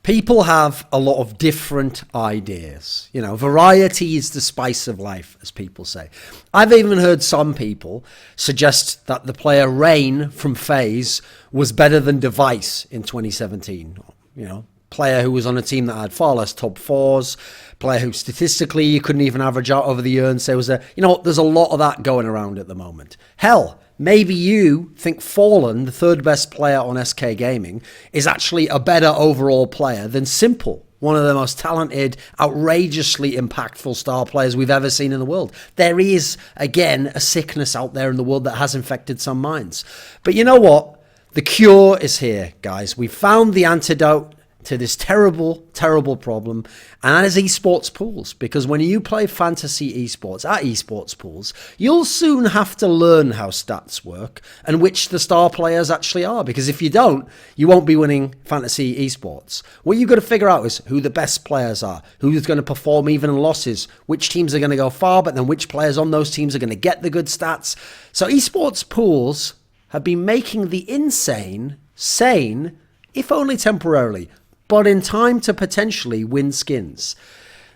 People have a lot of different ideas. You know, variety is the spice of life, as people say. I've even heard some people suggest that the player Rain from FaZe was better than Device in 2017. You know, player who was on a team that had far less top fours, player who statistically you couldn't even average out over the year and say was there. You know, there's a lot of that going around at the moment. Hell, maybe you think Fallen, the third best player on SK Gaming, is actually a better overall player than Simple, one of the most talented, outrageously impactful star players we've ever seen in the world. There is, again, a sickness out there in the world that has infected some minds. But you know what? The cure is here, guys. We found the antidote to this terrible, terrible problem, and that is esports pools. Because when you play fantasy esports at esports pools, you'll soon have to learn how stats work and which the star players actually are. Because if you don't, you won't be winning fantasy esports. What you've got to figure out is who the best players are, who's going to perform even in losses, which teams are going to go far, but then which players on those teams are going to get the good stats. So esports pools have been making the insane sane, if only temporarily, but in time to potentially win skins.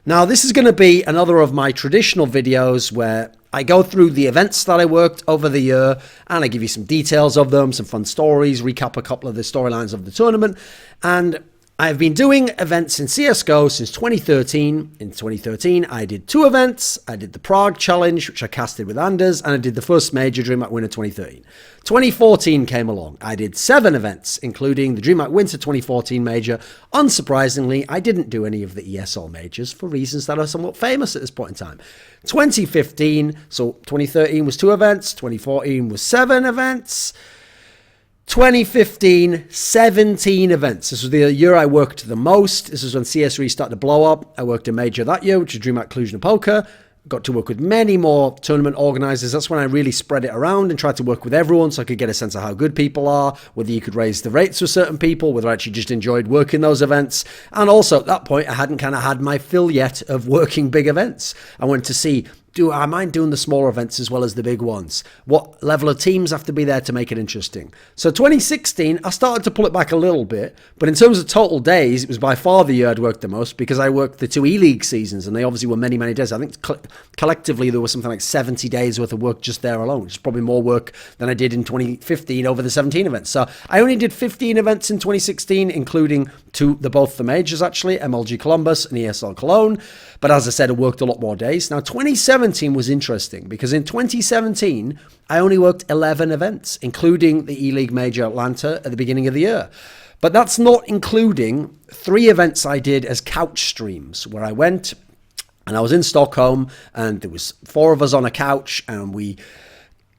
Now, this is going to be another of my traditional videos where I go through the events that I worked over the year and I give you some details of them, some fun stories, recap a couple of the storylines of the tournament. And I've been doing events in CSGO since 2013. In 2013, I did 2 events. I did the Prague Challenge, which I casted with Anders, and I did the first major Dreamhack Winter 2013. 2014 came along. I did 7 events, including the Dreamhack Winter 2014 major. Unsurprisingly, I didn't do any of the ESL majors for reasons that are somewhat famous at this point in time. 2015, so 2013 was 2 events. 2014 was 7 events. 2015, 17 events. This was the year I worked the most. This was when CS3 started to blow up. I worked a major that year, which is Dreamhack Cluj-Napoca. Got to work with many more tournament organizers. That's when I really spread it around and tried to work with everyone so I could get a sense of how good people are, whether you could raise the rates for certain people, whether I actually just enjoyed working those events. And also at that point, I hadn't kind of had my fill yet of working big events. I wanted to see, do I mind doing the smaller events as well as the big ones? What level of teams have to be there to make it interesting? So 2016, I started to pull it back a little bit, but in terms of total days, it was by far the year I'd worked the most because I worked the 2 ELEAGUE seasons and they obviously were many, many days. I think collectively there was something like 70 days worth of work just there alone, which is probably more work than I did in 2015 over the 17 events. So I only did 15 events in 2016, including both the majors actually, MLG Columbus and ESL Cologne. But as I said, I worked a lot more days. Now 2017 was interesting because in 2017, I only worked 11 events, including the ELEAGUE Major Atlanta at the beginning of the year. But that's not including 3 events I did as couch streams where I went and I was in Stockholm and there was 4 of us on a couch and we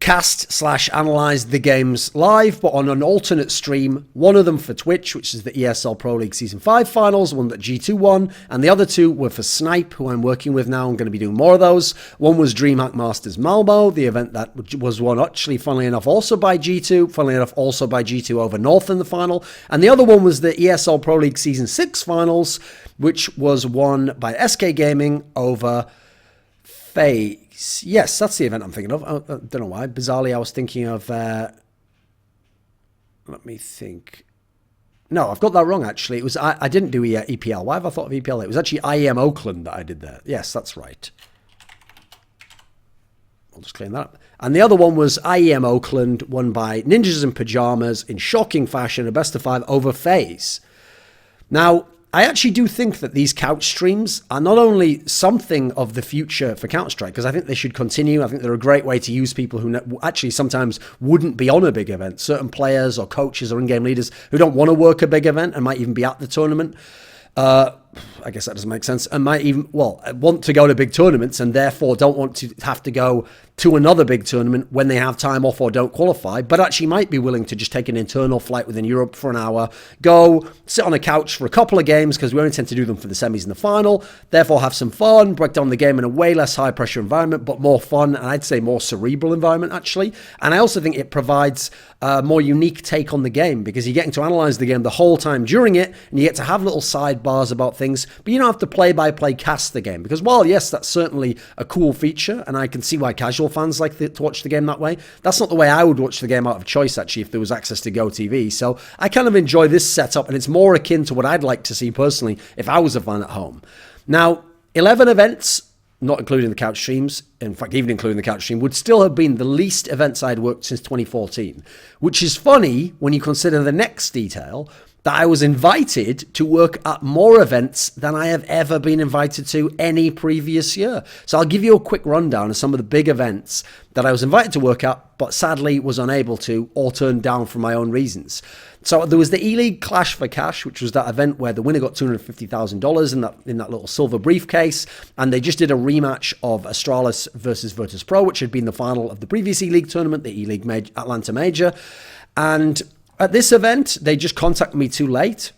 cast/analyzed the games live, but on an alternate stream, one of them for Twitch, which is the ESL Pro League Season 5 finals, one that G2 won, and the other 2 were for Snipe, who I'm working with now. I'm going to be doing more of those. One was Dreamhack Masters Malmo, the event that was won actually, funnily enough, also by G2, funnily enough, also by G2 over North in the final, and the other one was the ESL Pro League Season 6 finals, which was won by SK Gaming over FaZe. Yes, that's the event I'm thinking of. I don't know why. Bizarrely, I was thinking of... let me think. No, I've got that wrong, actually. It was I didn't do EPL. Why have I thought of EPL? It was actually IEM Oakland that I did there. Yes, that's right. I'll just clean that up. And the other one was IEM Oakland, won by Ninjas in Pajamas in shocking fashion, a best of 5 over FaZe. Now, I actually do think that these couch streams are not only something of the future for Counter-Strike, because I think they should continue. I think they're a great way to use people who actually sometimes wouldn't be on a big event. Certain players or coaches or in-game leaders who don't want to work a big event and might even be at the tournament. I guess that doesn't make sense. And might even, want to go to big tournaments and therefore don't want to have to go to another big tournament when they have time off or don't qualify, but actually might be willing to just take an internal flight within Europe for an hour, go sit on a couch for a couple of games because we only tend to do them for the semis and the final, therefore have some fun, break down the game in a way less high pressure environment, but more fun, and I'd say more cerebral environment actually. And I also think it provides a more unique take on the game because you're getting to analyze the game the whole time during it, and you get to have little sidebars about things things, but you don't have to play-by-play cast the game. Because while, yes, that's certainly a cool feature, and I can see why casual fans like to watch the game that way, that's not the way I would watch the game out of choice, actually, if there was access to Go TV. So I kind of enjoy this setup, and it's more akin to what I'd like to see personally if I was a fan at home. Now, 11 events, not including the couch streams, in fact, even including the couch stream, would still have been the least events I'd worked since 2014, which is funny when you consider the next detail, that I was invited to work at more events than I have ever been invited to any previous year. So I'll give you a quick rundown of some of the big events that I was invited to work at, but sadly was unable to or turned down for my own reasons. So there was the ELEAGUE Clash for Cash, which was that event where the winner got $250,000 in that little silver briefcase, and they just did a rematch of Astralis versus Virtus Pro, which had been the final of the previous ELEAGUE tournament, the ELEAGUE Atlanta Major. And at this event, they just contacted me too late,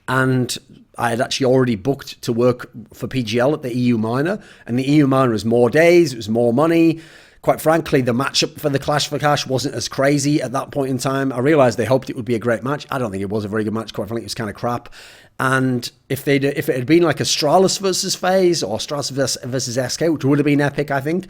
and I had actually already booked to work for PGL at the EU Minor, and the EU Minor was more days, it was more money. Quite frankly, the matchup for the Clash for Cash wasn't as crazy at that point in time. I realized they hoped it would be a great match. I don't think it was a very good match. Quite frankly, it was kind of crap. And if it had been like Astralis versus FaZe or Astralis versus SK, which would have been epic, I think,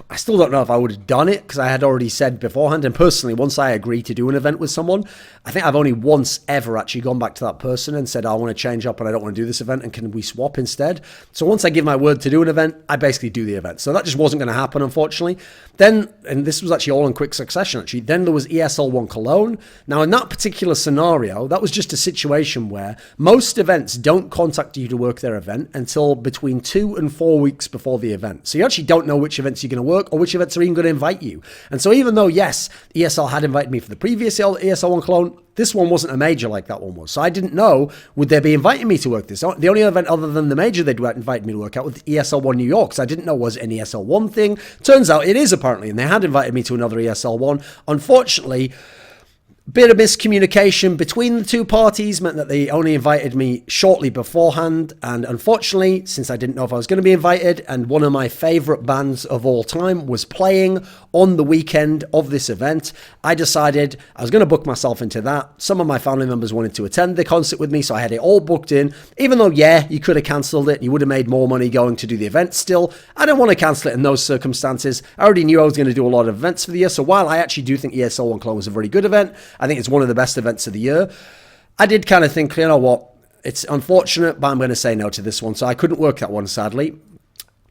I still don't know if I would have done it because I had already said beforehand. And personally, once I agree to do an event with someone, I think I've only once ever actually gone back to that person and said, I want to change up and I don't want to do this event, and can we swap instead? So once I give my word to do an event, I basically do the event. So that just wasn't going to happen, unfortunately. Then, and this was actually all in quick succession, actually, then there was Esl One Cologne. Now, in that particular scenario, that was just a situation where most events don't contact you to work their event until between 2 and 4 weeks before the event. So you actually don't know which events you're going to work or which events are even going to invite you. And so even though, yes, ESL had invited me for the previous ESL One Cologne, this one wasn't a major like that one was. So I didn't know, would they be inviting me to work this? The only event other than the major they'd invited me to work out was ESL One New York. So I didn't know was it an ESL One thing. Turns out it is apparently, and they had invited me to another ESL One. Unfortunately, bit of miscommunication between the two parties meant that they only invited me shortly beforehand, and unfortunately, since I didn't know if I was going to be invited, and one of my favourite bands of all time was playing on the weekend of this event, I decided I was going to book myself into that. Some of my family members wanted to attend the concert with me, so I had it all booked in, even though, yeah, you could have cancelled it, you would have made more money going to do the event still. I didn't want to cancel it in those circumstances. I already knew I was going to do a lot of events for the year, so while I actually do think ESL One Cologne was a very good event, I think it's one of the best events of the year, I did kind of think, you know what, it's unfortunate, but I'm going to say no to this one. So I couldn't work that one, sadly.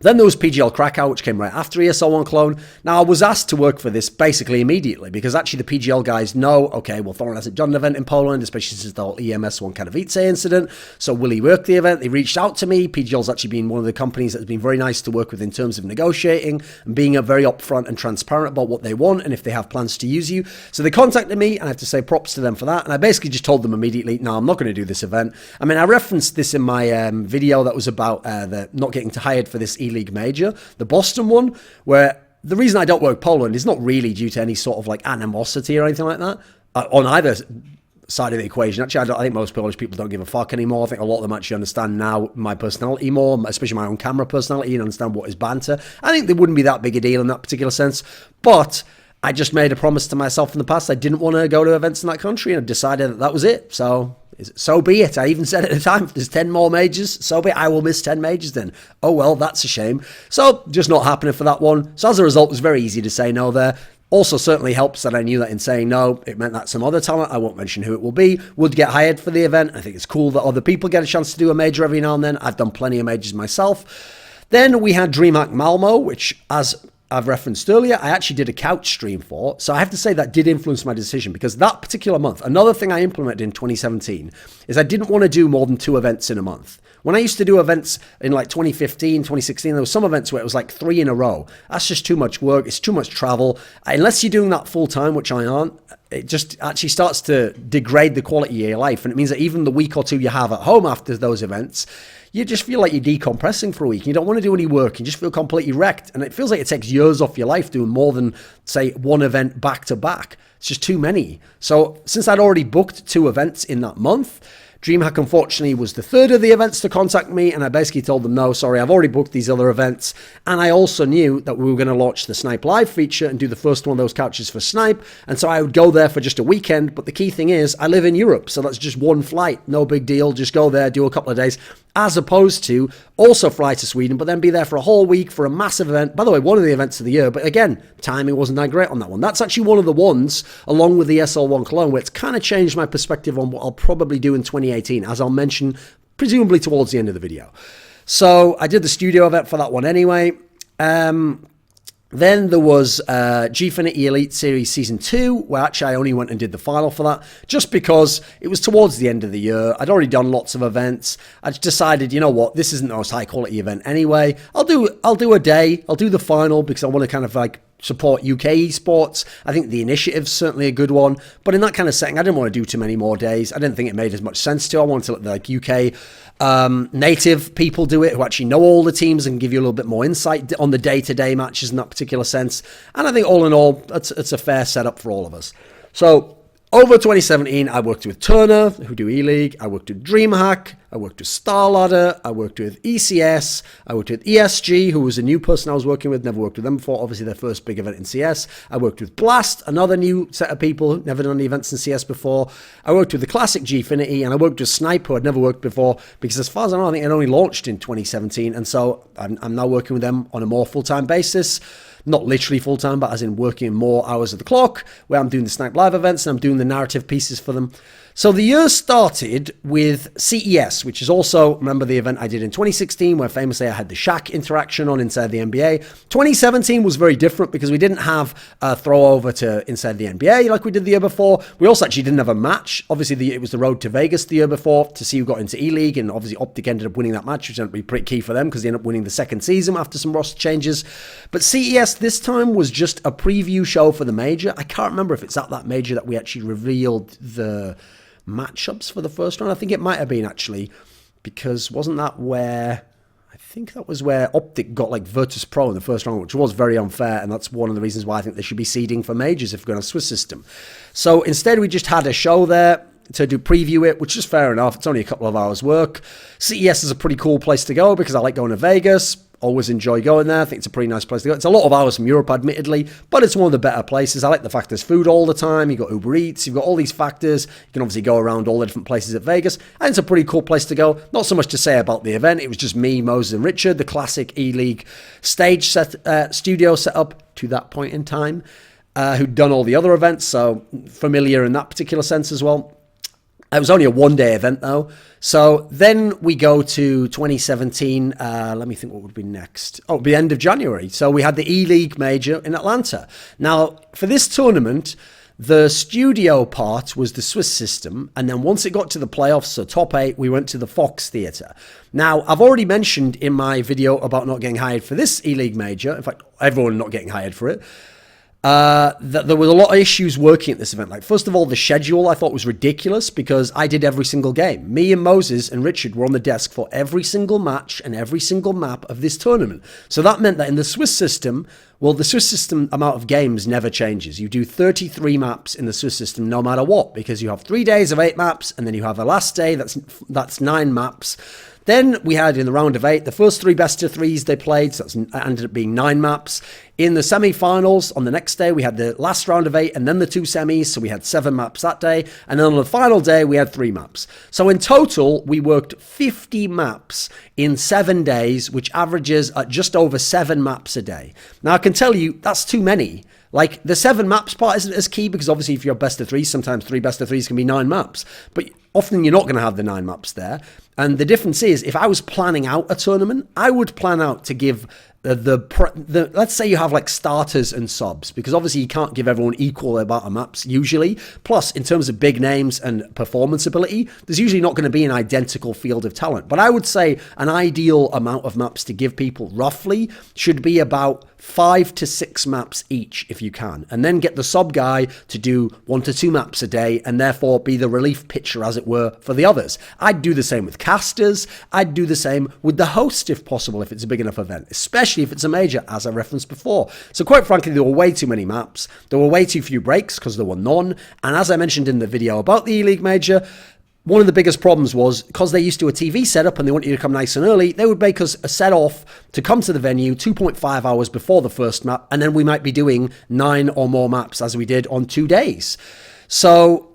Then there was PGL Krakow, which came right after ESL One Cologne. Now, I was asked to work for this basically immediately because actually the PGL guys know, okay, well, Thorin hasn't done an event in Poland, especially since the whole EMS One Katowice incident. So will he work the event? They reached out to me. PGL's actually been one of the companies that's been very nice to work with in terms of negotiating and being a very upfront and transparent about what they want and if they have plans to use you. So they contacted me, and I have to say props to them for that. And I basically just told them immediately, no, I'm not going to do this event. I mean, I referenced this in my video that was about the not getting hired for this ELEAGUE major, the Boston one, where the reason I don't work Poland is not really due to any sort of like animosity or anything like that on either side of the equation. Actually, I think most Polish people don't give a fuck anymore. I think a lot of them actually understand now my personality more, especially my own camera personality, and understand what is banter. I think there wouldn't be that big a deal in that particular sense, but I just made a promise to myself in the past I didn't want to go to events in that country, and I decided that was it. So be it. I even said at the time, if there's 10 more majors, so be it. I will miss 10 majors then. Oh, well, that's a shame. So just not happening for that one. So as a result, it was very easy to say no there. Also certainly helps that I knew that in saying no, it meant that some other talent, I won't mention who it will be, would get hired for the event. I think it's cool that other people get a chance to do a major every now and then. I've done plenty of majors myself. Then we had Dreamhack Malmo, which, as I've referenced earlier, I actually did a couch stream for. So I have to say that did influence my decision, because that particular month, another thing I implemented in 2017 is I didn't want to do more than 2 events in a month. When I used to do events in like 2015, 2016, there was some events where it was like 3 in a row. That's just too much work. It's too much travel. Unless you're doing that full time, which I aren't, it just actually starts to degrade the quality of your life. And it means that even the week or two you have at home after those events, you just feel like you're decompressing for a week. You don't want to do any work. You just feel completely wrecked. And it feels like it takes years off your life doing more than, say, 1 event back to back. It's just too many. So since I'd already booked 2 events in that month, Dreamhack, unfortunately, was the third of the events to contact me, and I basically told them, no, sorry, I've already booked these other events. And I also knew that we were going to launch the Snipe Live feature and do the first one of those couches for Snipe, and so I would go there for just a weekend. But the key thing is, I live in Europe, so that's just one flight, no big deal, just go there, do a couple of days, as opposed to also fly to Sweden, but then be there for a whole week for a massive event. By the way, one of the events of the year, but again, timing wasn't that great on that one. That's actually one of the ones, along with the Esl One Cologne, where it's kind of changed my perspective on what I'll probably do in 2018, as I'll mention presumably towards the end of the video. So I did the studio event for that one anyway. Then there was Gfinity Elite Series Season 2, where actually I only went and did the final for that, just because it was towards the end of the year. I'd already done lots of events. I just decided, you know what, this isn't the most high quality event anyway. I'll do a day. I'll do the final because I want to kind of like support UK esports. I think the initiative's certainly a good one, but in that kind of setting, I didn't want to do too many more days. I didn't think it made as much sense to. I wanted to let the like UK native people do it, who actually know all the teams and give you a little bit more insight on the day-to-day matches in that particular sense. And I think all in all, it's a fair setup for all of us. So over 2017, I worked with Turner, who do ELEAGUE. I worked with Dreamhack. I worked with Starladder. I worked with ECS. I worked with ESG, who was a new person I was working with. Never worked with them before. Obviously, their first big event in CS. I worked with Blast, another new set of people who'd never done any events in CS before. I worked with the classic Gfinity, and I worked with Snipe, who I'd never worked before, because as far as I know, I think it only launched in 2017. And so I'm now working with them on a more full-time basis. Not literally full-time, but as in working more hours of the clock, where I'm doing the Snipe Live events and I'm doing the narrative pieces for them. So the year started with CES, which is also, remember the event I did in 2016, where famously I had the Shaq interaction on Inside the NBA. 2017 was very different because we didn't have a throw over to Inside the NBA like we did the year before. We also actually didn't have a match. Obviously, it was the road to Vegas the year before to see who got into ELEAGUE, and obviously Optic ended up winning that match, which ended up being pretty key for them because they ended up winning the second season after some roster changes. But CES this time was just a preview show for the major. I can't remember if it's at that major that we actually revealed the matchups for the first round. I think it might have been actually, because wasn't that where, I think that was where Optic got like Virtus Pro in the first round, which was very unfair, and that's one of the reasons why I think they should be seeding for majors if we're going to Swiss system. So instead we just had a show there to do preview it, which is fair enough. It's only a couple of hours work. CES is a pretty cool place to go because I like going to Vegas. Always enjoy going there. I think it's a pretty nice place to go. It's a lot of hours from Europe, admittedly, but it's one of the better places. I like the fact there's food all the time. You've got Uber Eats. You've got all these factors. You can obviously go around all the different places at Vegas, and it's a pretty cool place to go. Not so much to say about the event. It was just me, Moses, and Richard, the classic ELEAGUE stage studio setup to that point in time, who'd done all the other events, so familiar in that particular sense as well. It was only a one-day event, though. So then we go to 2017. Let me think what would be next. Oh, it would be end of January. So we had the ELEAGUE Major in Atlanta. Now, for this tournament, the studio part was the Swiss system. And then once it got to the playoffs, so top 8, we went to the Fox Theatre. Now, I've already mentioned in my video about not getting hired for this ELEAGUE Major. In fact, everyone not getting hired for it. That there was a lot of issues working at this event. Like, first of all, the schedule I thought was ridiculous because I did every single game. Me and Moses and Richard were on the desk for every single match and every single map of this tournament. So that meant that in the Swiss system, well, the Swiss system amount of games never changes. You do 33 maps in the Swiss system no matter what, because you have 3 days of 8 maps, and then you have a last day that's 9 maps. Then we had in the round of 8, the first 3 best of 3s they played, so that ended up being 9 maps. In the semi-finals, on the next day, we had the last round of 8 and then the 2 semis, so we had 7 maps that day. And then on the final day, we had 3 maps. So in total, we worked 50 maps in 7 days, which averages at just over 7 maps a day. Now, I can tell you, that's too many. Like, the 7 maps part isn't as key because obviously if you're best of 3, sometimes 3 best of 3s can be 9 maps. But often you're not going to have the 9 maps there. And the difference is, if I was planning out a tournament, I would plan out to give let's say you have like starters and subs, because obviously you can't give everyone equal amount of maps usually. Plus, in terms of big names and performance ability, there's usually not going to be an identical field of talent. But I would say an ideal amount of maps to give people roughly should be about 5 to 6 maps each if you can, and then get the sub guy to do 1 to 2 maps a day and therefore be the relief pitcher, as it were, for the others. I'd do the same with casters. I'd do the same with the host if possible, if it's a big enough event, especially if it's a major, as I referenced before. So quite frankly, there were way too many maps. There were way too few breaks because there were none. And as I mentioned in the video about the ELEAGUE Major, one of the biggest problems was because they used to do a TV setup and they wanted you to come nice and early, they would make us a set off to come to the venue 2.5 hours before the first map, and then we might be doing 9 or more maps as we did on 2 days. So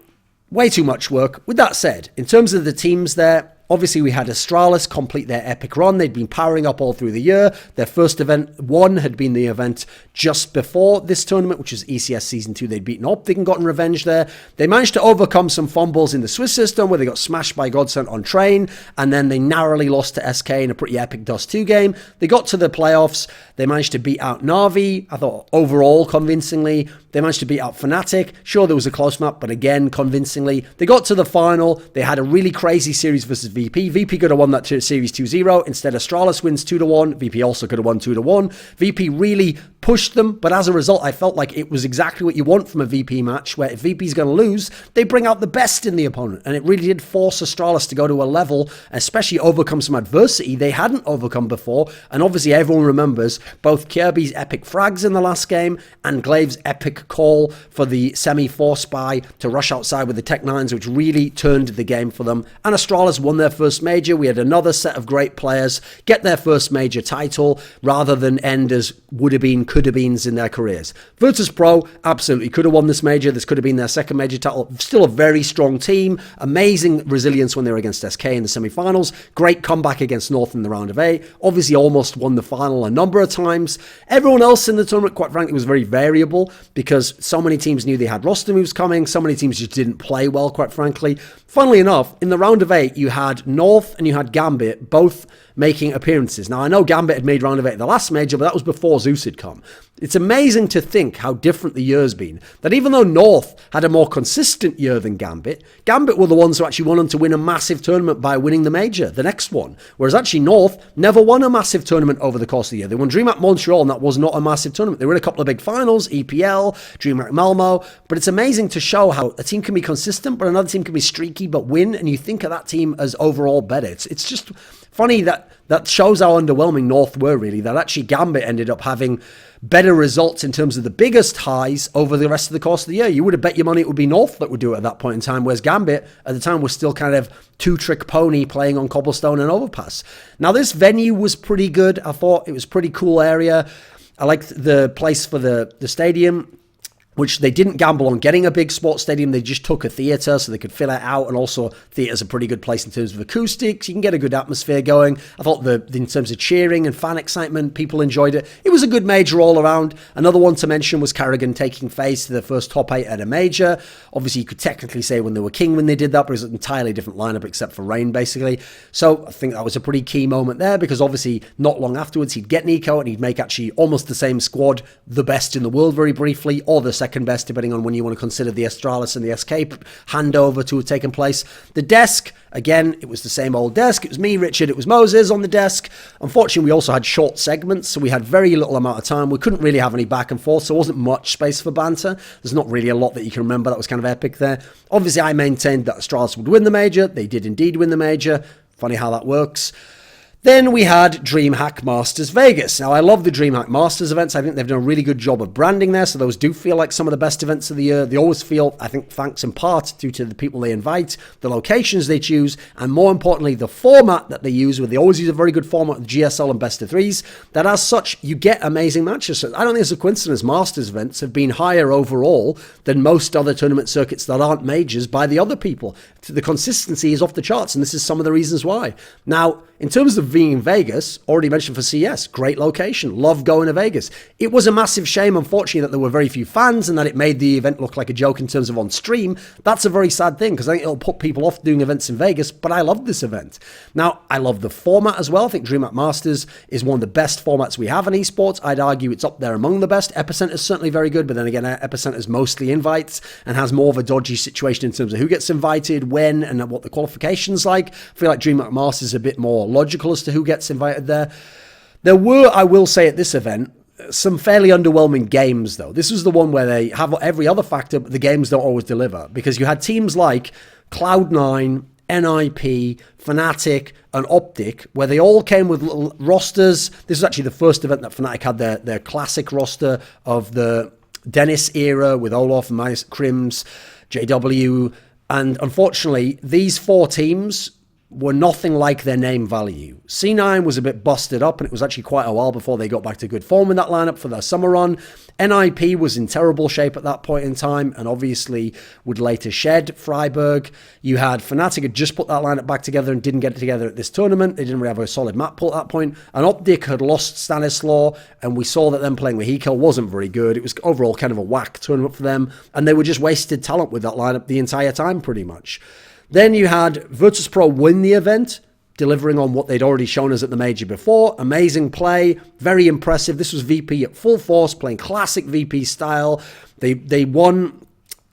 way too much work. With that said, in terms of the teams there, obviously we had Astralis complete their epic run. They'd been powering up all through the year. Their first event, one, had been the event just before this tournament, which was ECS Season 2. They'd beaten Optic and gotten revenge there. They managed to overcome some fumbles in the Swiss system where they got smashed by Godsent on train, and then they narrowly lost to SK in a pretty epic Dust 2 game. They got to the playoffs. They managed to beat out Na'Vi, I thought overall convincingly. They managed to beat out Fnatic. Sure, there was a close map, but again, convincingly. They got to the final. They had a really crazy series versus VP. VP could have won that series 2-0. Instead, Astralis wins 2-1. VP also could have won 2-1. VP really pushed them, but as a result, I felt like it was exactly what you want from a VP match, where if VP is going to lose, they bring out the best in the opponent. And it really did force Astralis to go to a level, especially overcome some adversity they hadn't overcome before. And obviously, everyone remembers both Kirby's epic frags in the last game and Glaive's epic call for the semi-4 spy to rush outside with the Tech 9s, which really turned the game for them. And Astralis won their first major. We had another set of great players get their first major title rather than end as would have been, could have beens in their careers. Virtus Pro absolutely could have won this major. This could have been their second major title. Still a very strong team. Amazing resilience when they were against SK in the semi-finals. Great comeback against North in the round of 8. Obviously almost won the final a number of times. Everyone else in the tournament, quite frankly, was very variable because so many teams knew they had roster moves coming. So many teams just didn't play well, quite frankly. Funnily enough, in the round of 8, you had North and you had Gambit both making appearances. Now, I know Gambit had made round of 8 the last major, but that was before Zeus had come. It's amazing to think how different the year's been. That even though North had a more consistent year than Gambit, Gambit were the ones who actually went on to win a massive tournament by winning the major, the next one. Whereas actually North never won a massive tournament over the course of the year. They won Dreamhack Montreal, and that was not a massive tournament. They were in a couple of big finals, EPL, Dreamhack Malmo. But it's amazing to show how a team can be consistent, but another team can be streaky but win, and you think of that team as overall better. It's just funny that shows how underwhelming North were, really, that actually Gambit ended up having better results in terms of the biggest highs over the rest of the course of the year. You would have bet your money it would be North that would do it at that point in time, whereas Gambit at the time was still kind of two-trick pony playing on cobblestone and overpass. Now, this venue was pretty good. I thought it was a pretty cool area. I liked the place for the stadium, which they didn't gamble on getting a big sports stadium. They just took a theatre so they could fill it out. And also, theatre's a pretty good place in terms of acoustics. You can get a good atmosphere going. I thought in terms of cheering and fan excitement, people enjoyed it. It was a good major all around. Another one to mention was Carrigan taking FaZe to the first top 8 at a major. Obviously, you could technically say when they were king when they did that, but it was an entirely different lineup except for Rain, basically. So I think that was a pretty key moment there because obviously not long afterwards, he'd get Nico and he'd make actually almost the same squad, the best in the world very briefly, or the second best, depending on when you want to consider the Astralis and the Escape handover to have taken place. The desk, again, it was the same old desk. It was me, Richard, it was Moses on the desk. Unfortunately, we also had short segments, so we had very little amount of time. We couldn't really have any back and forth, so there wasn't much space for banter. There's not really a lot that you can remember that was kind of epic there. Obviously, I maintained that Astralis would win the major. They did indeed win the major. Funny how that works. Then we had Dreamhack Masters Vegas. Now, I love the Dreamhack Masters events. I think they've done a really good job of branding there, so those do feel like some of the best events of the year. They always feel, I think, thanks in part due to the people they invite, the locations they choose, and more importantly, the format that they use, where they always use a very good format with GSL and best of threes, that as such, you get amazing matches. So I don't think it's a coincidence Masters events have been higher overall than most other tournament circuits that aren't majors by the other people. The consistency is off the charts, and this is some of the reasons why. Now, in terms of being in Vegas, already mentioned for CS, great location, love going to Vegas. It was a massive shame, unfortunately, that there were very few fans and that it made the event look like a joke in terms of on stream. That's a very sad thing because I think it'll put people off doing events in Vegas, but I love this event. Now, I love the format as well. I think Dreamhack Masters is one of the best formats we have in esports. I'd argue it's up there among the best. Epicenter is certainly very good, but then again, Epicenter is mostly invites and has more of a dodgy situation in terms of who gets invited, when, and what the qualification's like. I feel like Dreamhack Masters is a bit more logical as to who gets invited there. There were, I will say at this event, some fairly underwhelming games though. This was the one where they have every other factor, but the games don't always deliver because you had teams like Cloud9, NIP, Fnatic, and Optic, where they all came with little rosters. This was actually the first event that Fnatic had their classic roster of the Dennis era with Olaf, Crims, JW, And unfortunately, these 4 teams were nothing like their name value. C9 was a bit busted up, and it was actually quite a while before they got back to good form in that lineup for their summer run. NIP was in terrible shape at that point in time, and obviously would later shed Freiburg. You had Fnatic had just put that lineup back together and didn't get it together at this tournament. They didn't really have a solid map pull at that point. And Optic had lost Stanislaw, and we saw that them playing with Hiko wasn't very good. It was overall kind of a whack tournament for them, and they were just wasted talent with that lineup the entire time, pretty much. Then you had Virtus.pro win the event, delivering on what they'd already shown us at the major before. Amazing play, very impressive. This was VP at full force, playing classic VP style. They won.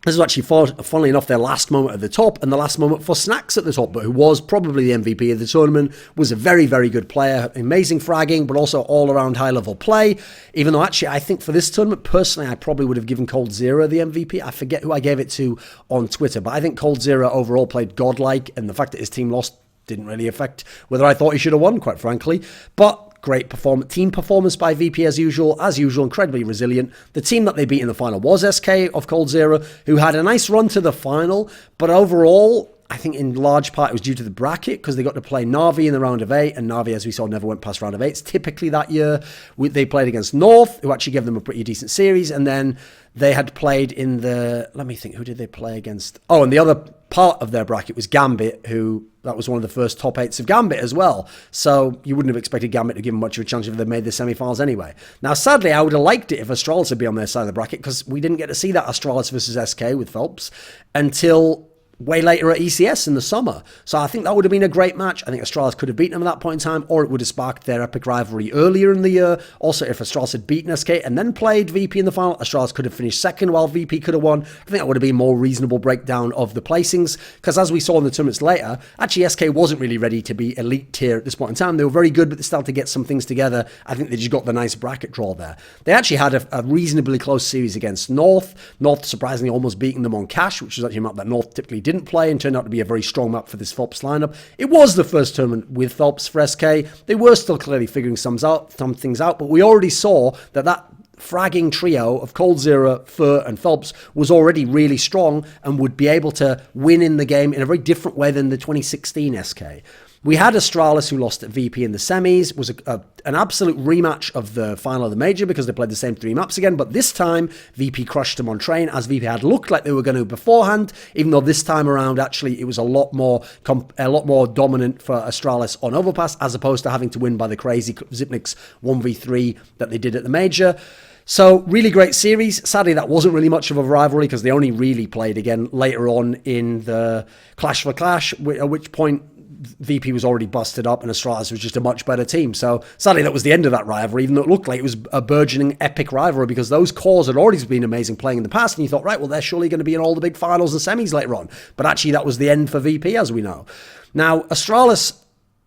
This was actually, funnily enough, their last moment at the top and the last moment for Snacks at the top, but who was probably the MVP of the tournament, was a very, very good player. Amazing fragging, but also all-around high-level play. Even though, actually, I think for this tournament, personally, I probably would have given coldzera the MVP. I forget who I gave it to on Twitter, but I think coldzera overall played godlike, and the fact that his team lost didn't really affect whether I thought he should have won, quite frankly. But great team performance by VP as usual, incredibly resilient. The team that they beat in the final was SK of coldzera, who had a nice run to the final, but overall, I think in large part it was due to the bracket, because they got to play Na'Vi in the round of 8, and Na'Vi, as we saw, never went past round of 8. Typically that year, they played against North, who actually gave them a pretty decent series, and then they had played in the, let me think, who did they play against? Oh, and the other part of their bracket was Gambit, who, that was one of the first top 8s of Gambit as well. So you wouldn't have expected Gambit to give them much of a chance if they made the semi-finals anyway. Now, sadly, I would have liked it if Astralis had been on their side of the bracket, because we didn't get to see that Astralis versus SK with Phelps until way later at ECS in the summer. So I think that would have been a great match. I think Astralis could have beaten them at that point in time, or it would have sparked their epic rivalry earlier in the year. Also, if Astralis had beaten SK and then played VP in the final, Astralis could have finished second while VP could have won. I think that would have been a more reasonable breakdown of the placings, because as we saw in the tournaments later, actually SK wasn't really ready to be elite tier at this point in time. They were very good, but they started to get some things together. I think they just got the nice bracket draw there. They actually had a reasonably close series against North. North surprisingly almost beating them on cash, which was actually a map that North typically didn't play, and turned out to be a very strong map for this Phelps lineup. It was the first tournament with Phelps for SK. They were still clearly figuring some things out, but we already saw that fragging trio of coldzera, Fur, and Phelps was already really strong and would be able to win in the game in a very different way than the 2016 SK. We had Astralis, who lost at VP in the semis. It was an absolute rematch of the final of the major, because they played the same 3 maps again. But this time, VP crushed them on train, as VP had looked like they were going to beforehand. Even though this time around, actually, it was a lot more dominant for Astralis on Overpass, as opposed to having to win by the crazy Zipnik's 1v3 that they did at the major. So, really great series. Sadly, that wasn't really much of a rivalry, because they only really played again later on in the Clash for Clash, at which point VP was already busted up and Astralis was just a much better team. So sadly, that was the end of that rivalry, even though it looked like it was a burgeoning epic rivalry, because those cores had already been amazing playing in the past, and you thought, right, well, they're surely going to be in all the big finals and semis later on. But actually, that was the end for VP, as we know. Now, Astralis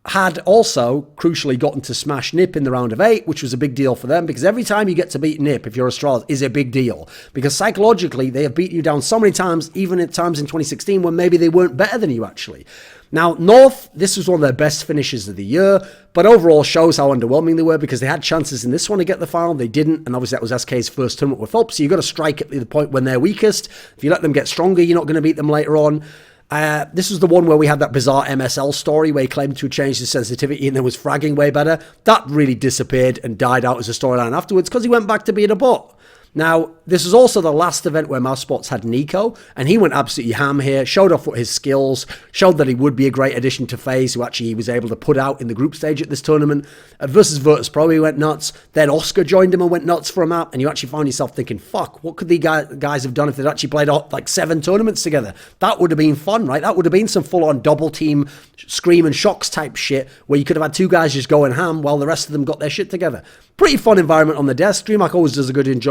had also crucially gotten to smash NiP in the round of 8, which was a big deal for them, because every time you get to beat NiP, if you're Astralis, is a big deal, because psychologically they have beaten you down so many times, even at times in 2016 when maybe they weren't better than you actually. Now, North, this was one of their best finishes of the year, but overall shows how underwhelming they were, because they had chances in this one to get the final, they didn't, and obviously that was SK's first tournament with Phelps, so you've got to strike at the point when they're weakest. If you let them get stronger, you're not going to beat them later on. This was the one where we had that bizarre MSL story where he claimed to have changed his sensitivity and then was fragging way better. That really disappeared and died out as a storyline afterwards, because he went back to being a bot. Now, this was also the last event where Mousesports had Nico, and he went absolutely ham here, showed off what his skills, showed that he would be a great addition to FaZe, who actually he was able to put out in the group stage at this tournament. Versus Virtus.pro, he went nuts. Then Oscar joined him and went nuts for a map, and you actually found yourself thinking, fuck, what could the guys have done if they'd actually played like 7 tournaments together? That would have been fun, right? That would have been some full-on double team Scream and Shocks type shit, where you could have had 2 guys just going ham while the rest of them got their shit together. Pretty fun environment on the desk. Dreamhack always does a good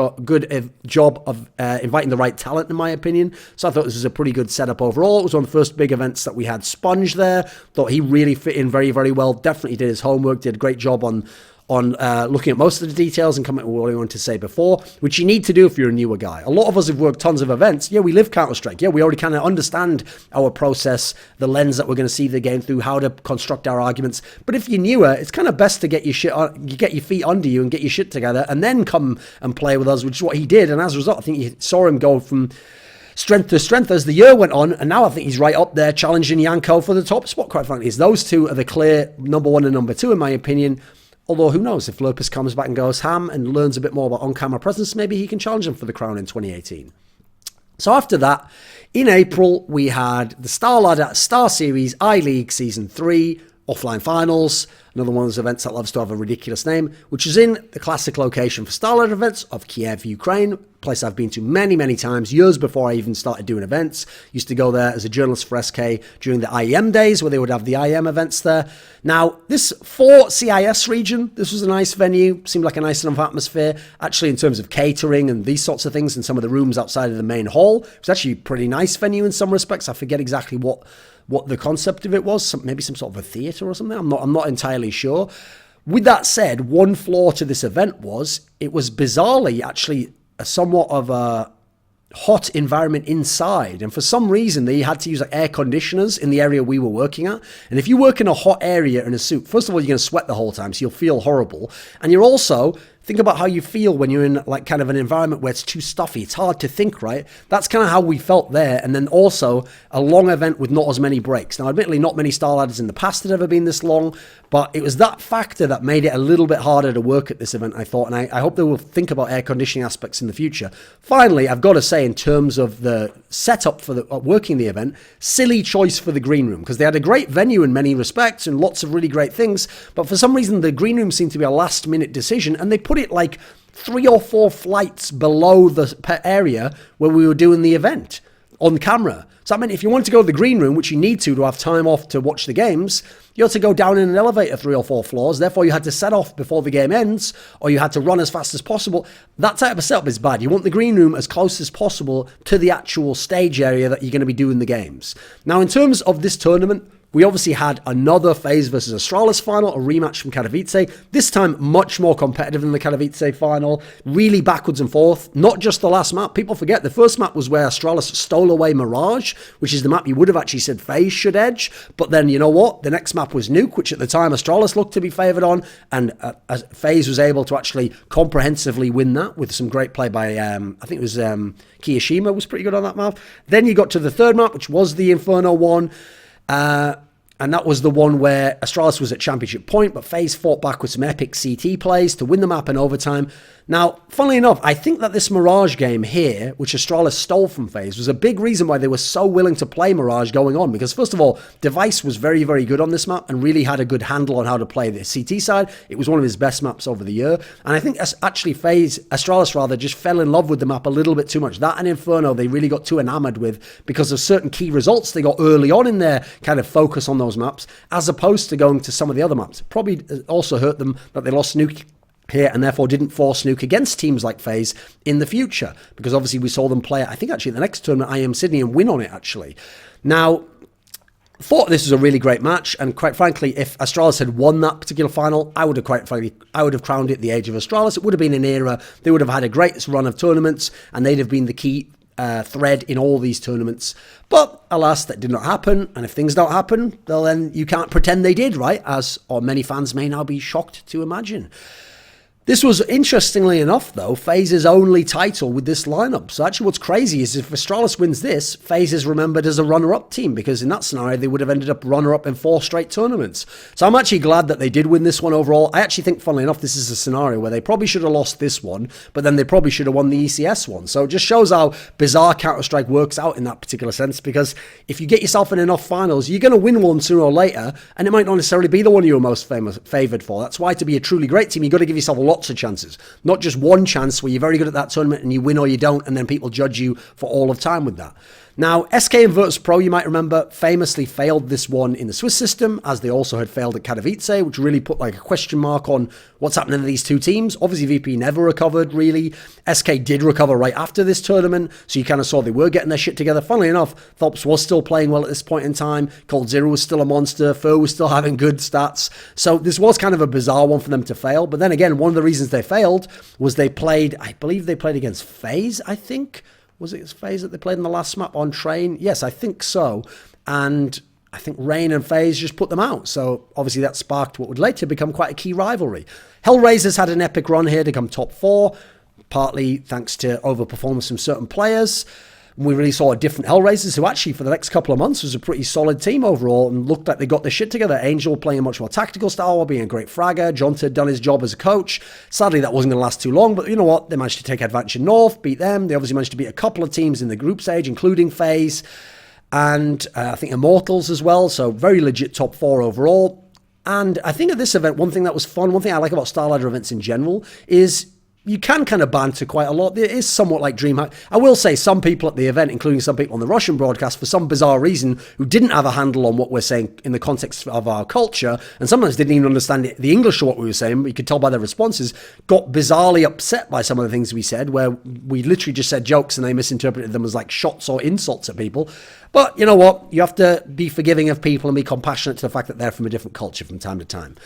job of inviting the right talent, in my opinion. So I thought this was a pretty good setup overall. It was one of the first big events that we had Sponge there. Thought he really fit in very, very well. Definitely did his homework. Did a great job on looking at most of the details and coming with what I wanted to say before, which you need to do if you're a newer guy. A lot of us have worked tons of events. Yeah, we live Counter-Strike. Yeah, we already kind of understand our process, the lens that we're going to see the game through, how to construct our arguments. But if you're newer, it's kind of best to get your feet under you and get your shit together and then come and play with us, which is what he did. And as a result, I think you saw him go from strength to strength as the year went on, and now I think he's right up there challenging Yanko for the top spot, quite frankly. Those two are the clear number one and number two, in my opinion. Although, who knows, if Lopez comes back and goes ham and learns a bit more about on-camera presence, maybe he can challenge him for the crown in 2018. So after that, in April, we had the Starladder Star Series ELEAGUE Season 3 offline finals, another one of those events that loves to have a ridiculous name, which is in the classic location for Starladder events of Kiev, Ukraine, place I've been to many, many times, years before I even started doing events. Used to go there as a journalist for SK during the IEM days, where they would have the IEM events there. Now, this for CIS region, this was a nice venue, seemed like a nice enough atmosphere, actually in terms of catering and these sorts of things, and some of the rooms outside of the main hall. It was actually a pretty nice venue in some respects. I forget exactly what the concept of it was, maybe some sort of a theatre or something. I'm not entirely sure. With that said, one flaw to this event was it was bizarrely actually somewhat of a hot environment inside, and for some reason they had to use like air conditioners in the area we were working at. And if you work in a hot area in a suit, first of all, you're going to sweat the whole time, so you'll feel horrible, and you're also think about how you feel when you're in like kind of an environment where it's too stuffy. It's hard to think, right? That's kind of how we felt there. And then also a long event with not as many breaks. Now, admittedly, not many Starladders in the past had ever been this long, but it was that factor that made it a little bit harder to work at this event, I thought. And I hope they will think about air conditioning aspects in the future. Finally, I've got to say, in terms of the setup for the working the event, silly choice for the green room, because they had a great venue in many respects and lots of really great things. But for some reason, the green room seemed to be a last minute decision, and they put it like 3 or 4 flights below the area where we were doing the event on camera. So I mean, if you want to go to the green room, which you need to have time off to watch the games, you had to go down in an elevator 3 or 4 floors. Therefore, you had to set off before the game ends, or you had to run as fast as possible. That type of setup is bad. You want the green room as close as possible to the actual stage area that you're going to be doing the games. Now, in terms of this tournament, we obviously had another FaZe versus Astralis final, a rematch from Katowice. This time, much more competitive than the Katowice final. Really backwards and forth. Not just the last map. People forget the first map was where Astralis stole away Mirage, which is the map you would have actually said FaZe should edge. But then, you know what? The next map was Nuke, which at the time Astralis looked to be favoured on. And FaZe was able to actually comprehensively win that with some great play by, I think it was Kiyashima was pretty good on that map. Then you got to the third map, which was the Inferno one. And that was the one where Astralis was at championship point, but FaZe fought back with some epic CT plays to win the map in overtime. Now, funnily enough, I think that this Mirage game here, which Astralis stole from FaZe, was a big reason why they were so willing to play Mirage going on. Because first of all, Device was very, very good on this map and really had a good handle on how to play the CT side. It was one of his best maps over the year. And I think actually Astralis just fell in love with the map a little bit too much. That and Inferno, they really got too enamored with because of certain key results they got early on in their kind of focus on those maps, as opposed to going to some of the other maps. Probably also hurt them that they lost Nuke here and therefore didn't force Nuke against teams like FaZe in the future, because obviously we saw them play it, I think actually the next tournament, IEM Sydney, and win on it actually. Now, thought this was a really great match, and quite frankly, if Astralis had won that particular final, I would have crowned it the Age of Astralis. It would have been an era, they would have had a great run of tournaments, and they'd have been the key thread in all these tournaments. But alas, that did not happen, and if things don't happen, well then you can't pretend they did, right? As or many fans may now be shocked to imagine. This was, interestingly enough, though, FaZe's only title with this lineup. So actually what's crazy is if Astralis wins this, FaZe is remembered as a runner-up team, because in that scenario, they would have ended up runner-up in 4 straight tournaments. So I'm actually glad that they did win this one overall. I actually think, funnily enough, this is a scenario where they probably should have lost this one, but then they probably should have won the ECS one. So it just shows how bizarre Counter-Strike works out in that particular sense, because if you get yourself in enough finals, you're going to win one sooner or later, and it might not necessarily be the one you were most favoured for. That's why to be a truly great team, you've got to give yourself lots of chances, not just one chance where you're very good at that tournament and you win or you don't, and then people judge you for all of time with that. Now, SK and Virtus Pro, you might remember, famously failed this one in the Swiss system, as they also had failed at Katowice, which really put like a question mark on what's happening to these two teams. Obviously, VP never recovered, really. SK did recover right after this tournament, so you kind of saw they were getting their shit together. Funnily enough, Thops was still playing well at this point in time. Cold Zero was still a monster. Fur was still having good stats. So this was kind of a bizarre one for them to fail. But then again, one of the reasons they failed was they played, I believe they played against FaZe, I think. Was it FaZe that they played in the last map on Train? Yes, I think so. And I think Rain and FaZe just put them out. So obviously that sparked what would later become quite a key rivalry. Hellraisers had an epic run here to come top 4, partly thanks to overperformance from certain players. We really saw different Hellraisers who actually for the next couple of months was a pretty solid team overall and looked like they got their shit together. Angel playing a much more tactical style, being a great fragger. Jonta had done his job as a coach. Sadly, that wasn't going to last too long, but you know what? They managed to take advantage of North, beat them. They obviously managed to beat a couple of teams in the group stage, including FaZe and I think Immortals as well. So very legit top 4 overall. And I think at this event, one thing that was fun, one thing I like about Starladder events in general is you can kind of banter quite a lot. It is somewhat like Dreamhack. I will say some people at the event, including some people on the Russian broadcast, for some bizarre reason, who didn't have a handle on what we're saying in the context of our culture, and sometimes didn't even understand the English of what we were saying, you could tell by their responses, got bizarrely upset by some of the things we said, where we literally just said jokes and they misinterpreted them as like shots or insults at people. But you know what? You have to be forgiving of people and be compassionate to the fact that they're from a different culture from time to time.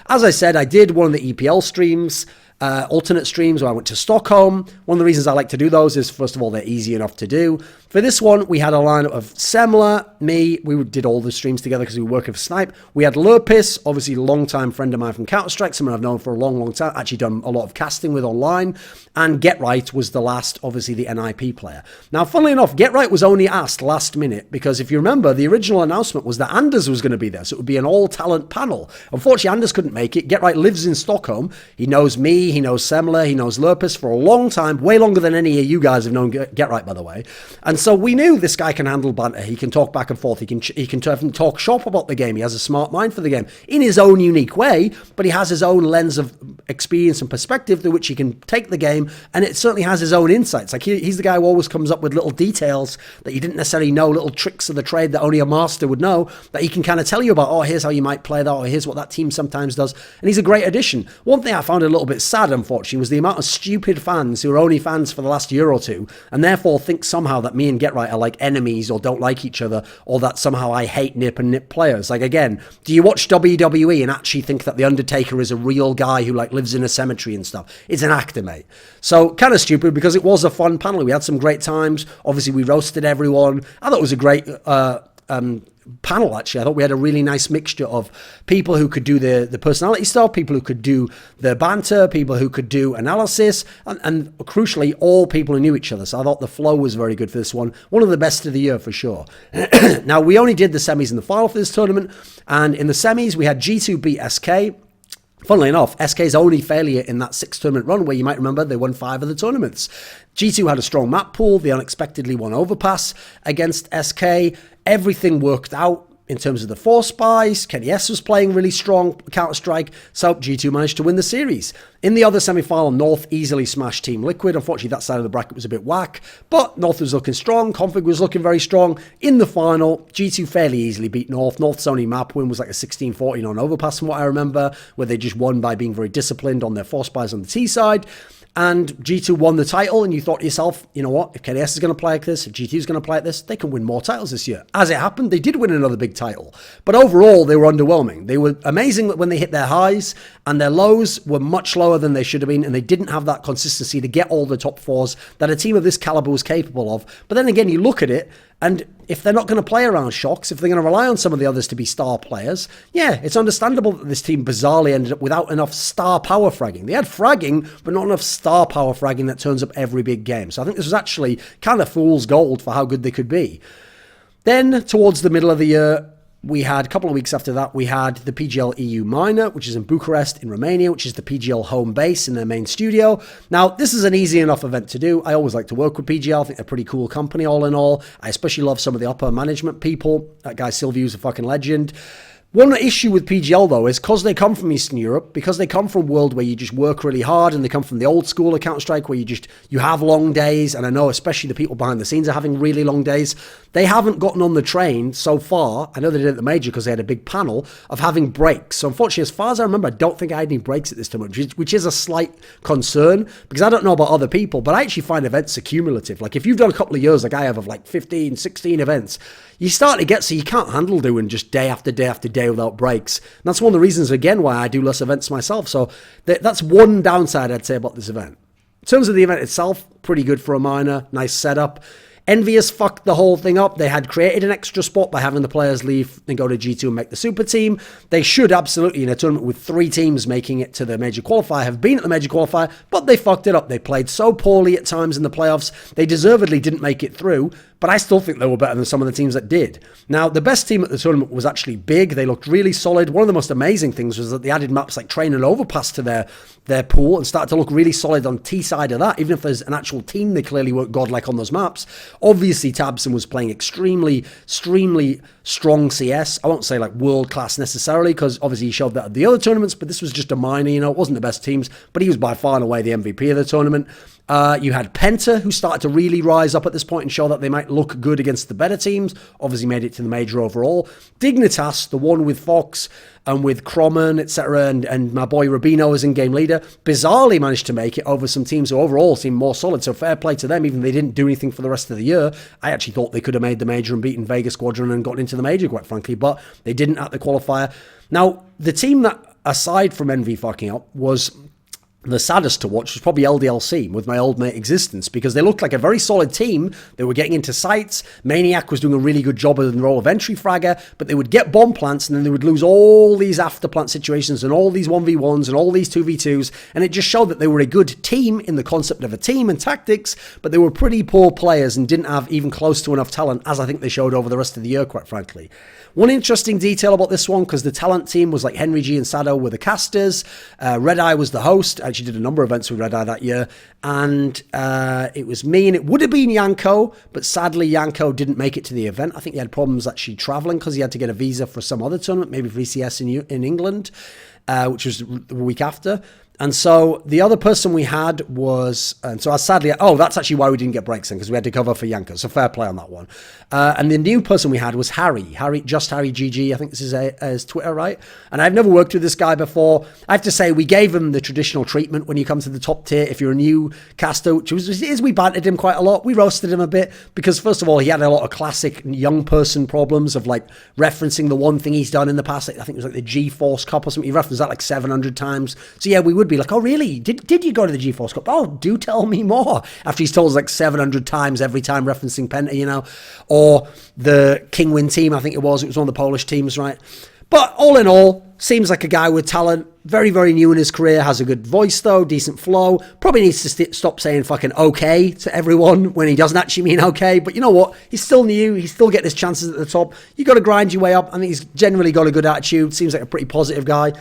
As I said, I did one of the EPL streams, alternate streams where I went to Stockholm. One of the reasons I like to do those is, first of all, they're easy enough to do. For this one, we had a lineup of Semler, me, we did all the streams together because we were working for Snipe. We had Lurpis, obviously a long-time friend of mine from Counter-Strike, someone I've known for a long, long time, actually done a lot of casting with online. And Get Right was the last, obviously, the NIP player. Now, funnily enough, Get Right was only asked last minute because if you remember, the original announcement was that Anders was going to be there, so it would be an all-talent panel. Unfortunately, Anders couldn't make it. Get Right lives in Stockholm. He knows me, he knows Semler, he knows Lurpis for a long time, way longer than any of you guys have known Get Right, by the way. And so we knew this guy can handle banter. He can talk back and forth. He can talk shop about the game. He has a smart mind for the game in his own unique way, but he has his own lens of experience and perspective through which he can take the game, and it certainly has his own insights. Like he's the guy who always comes up with little details that you didn't necessarily know, little tricks of the trade that only a master would know, that he can kind of tell you about. Oh, here's how you might play that, or here's what that team sometimes does. And he's a great addition. One thing I found a little bit sad, unfortunately, was the amount of stupid fans who are only fans for the last year or two, and therefore think somehow that me and Get Right are like enemies or don't like each other, or that somehow I hate Nip and Nip players. Like, again, do you watch WWE and actually think that The Undertaker is a real guy who like lives in a cemetery and stuff? It's an actor, mate. So kind of stupid, because it was a fun panel. We had some great times. Obviously, we roasted everyone. I thought it was a great panel, actually. I thought we had a really nice mixture of people who could do the personality stuff, people who could do the banter, people who could do analysis, and crucially, all people who knew each other. So I thought the flow was very good for this one. One of the best of the year, for sure. Now, we only did the semis and the final for this tournament, and in the semis, we had G2 beat SK. Funnily enough, SK's only failure in that 6 tournament run, where you might remember they won 5 of the tournaments. G2 had a strong map pool. They unexpectedly won Overpass against SK. Everything worked out in terms of the 4 spies. Kenny S was playing really strong Counter-Strike, so G2 managed to win the series. In the other semi-final, North easily smashed Team Liquid. Unfortunately, that side of the bracket was a bit whack, but North was looking strong. Config was looking very strong. In the final, G2 fairly easily beat North. North's only map win was like a 16-14 on Overpass, from what I remember, where they just won by being very disciplined on their 4 spies on the T side. And G2 won the title, and you thought to yourself, you know what, if KDS is going to play like this, if G2 is going to play like this, they can win more titles this year. As it happened, they did win another big title. But overall, they were underwhelming. They were amazing when they hit their highs, and their lows were much lower than they should have been, and they didn't have that consistency to get all the top 4s that a team of this caliber was capable of. But then again, you look at it, and if they're not going to play around Shocks, if they're going to rely on some of the others to be star players, yeah, it's understandable that this team bizarrely ended up without enough star power fragging. They had fragging, but not enough star power fragging that turns up every big game. So I think this was actually kind of fool's gold for how good they could be. Then, towards the middle of the year, we had, a couple of weeks after that, we had the PGL EU Minor, which is in Bucharest in Romania, which is the PGL home base in their main studio. Now, this is an easy enough event to do. I always like to work with PGL. I think they're a pretty cool company all in all. I especially love some of the upper management people. That guy Silviu's a fucking legend. One issue with PGL, though, is because they come from Eastern Europe, because they come from a world where you just work really hard, and they come from the old school of Counter-Strike where you have long days, and I know especially the people behind the scenes are having really long days. They haven't gotten on the train so far. I know they did at the major because they had a big panel of having breaks. So unfortunately, as far as I remember, I don't think I had any breaks at this time, which is a slight concern, because I don't know about other people, but I actually find events are cumulative. Like if you've done a couple of years like I have of like 15, 16 events, you start to get so you can't handle doing just day after day after day without breaks. And that's one of the reasons, again, why I do less events myself. So that's one downside I'd say about this event. In terms of the event itself, pretty good for a minor, nice setup. Envious fucked the whole thing up. They had created an extra spot by having the players leave and go to G2 and make the super team. They should absolutely, in a tournament with 3 teams making it to the major qualifier, have been at the major qualifier, but they fucked it up. They played so poorly at times in the playoffs. They deservedly didn't make it through, but I still think they were better than some of the teams that did. Now, the best team at the tournament was actually Big. They looked really solid. One of the most amazing things was that they added maps like Train and Overpass to their pool and started to look really solid on T side of that. Even if there's an actual team, they clearly weren't godlike on those maps. Obviously, Tabson was playing extremely strong CS. I won't say like world class necessarily, because obviously he showed that at the other tournaments, but this was just a minor, it wasn't the best teams, but he was by far and away the MVP of the tournament. You had Penta, who started to really rise up at this point and show that they might look good against the better teams. Obviously made it to the major overall. Dignitas, the one with Fox and with Croman, etc., and my boy Rubino as in-game leader, bizarrely managed to make it over some teams who overall seemed more solid. So fair play to them, even though they didn't do anything for the rest of the year. I actually thought they could have made the major and beaten Vegas Squadron and gotten into the major, quite frankly, but they didn't at the qualifier. Now, the team that, aside from Envy fucking up, was the saddest to watch was probably LDLC with my old mate Existence, because they looked like a very solid team. They were getting into sites. Maniac was doing a really good job in the role of entry fragger, but they would get bomb plants and then they would lose all these after plant situations and all these 1v1s and all these 2v2s, and it just showed that they were a good team in the concept of a team and tactics, but they were pretty poor players and didn't have even close to enough talent, as I think they showed over the rest of the year, quite frankly. One interesting detail about this one, because the talent team was like Henry G and Sado were the casters, Red Eye was the host. I actually did a number of events with Red Eye that year, and it was me, and it would have been Yanko, but sadly Yanko didn't make it to the event. I think he had problems actually traveling because he had to get a visa for some other tournament, maybe for ECS in England, which was the week after. And so the other person we had was, and so I sadly, that's actually why we didn't get breaks in, because we had to cover for Yanko. So fair play on that one. And the new person we had was Harry GG. I think this is his Twitter, right? And I've never worked with this guy before. I have to say, we gave him the traditional treatment when you come to the top tier. If you're a new caster, which is we bantered him quite a lot. We roasted him a bit because, first of all, he had a lot of classic young person problems of like referencing the one thing he's done in the past. I think it was like the G-Force Cup or something. He referenced that like 700 times. So yeah, we would be like, oh really? Did you go to the G-Force Cup? Oh, do tell me more. After he's told us like 700 times every time referencing Penta, or the Kingwin team, I think it was one of the Polish teams, right? But all in all, seems like a guy with talent, very, very new in his career, has a good voice though, decent flow, probably needs to stop saying fucking okay to everyone when he doesn't actually mean okay, but you know what, he's still new, he's still getting his chances at the top. You got to grind your way up. I think he's generally got a good attitude, seems like a pretty positive guy.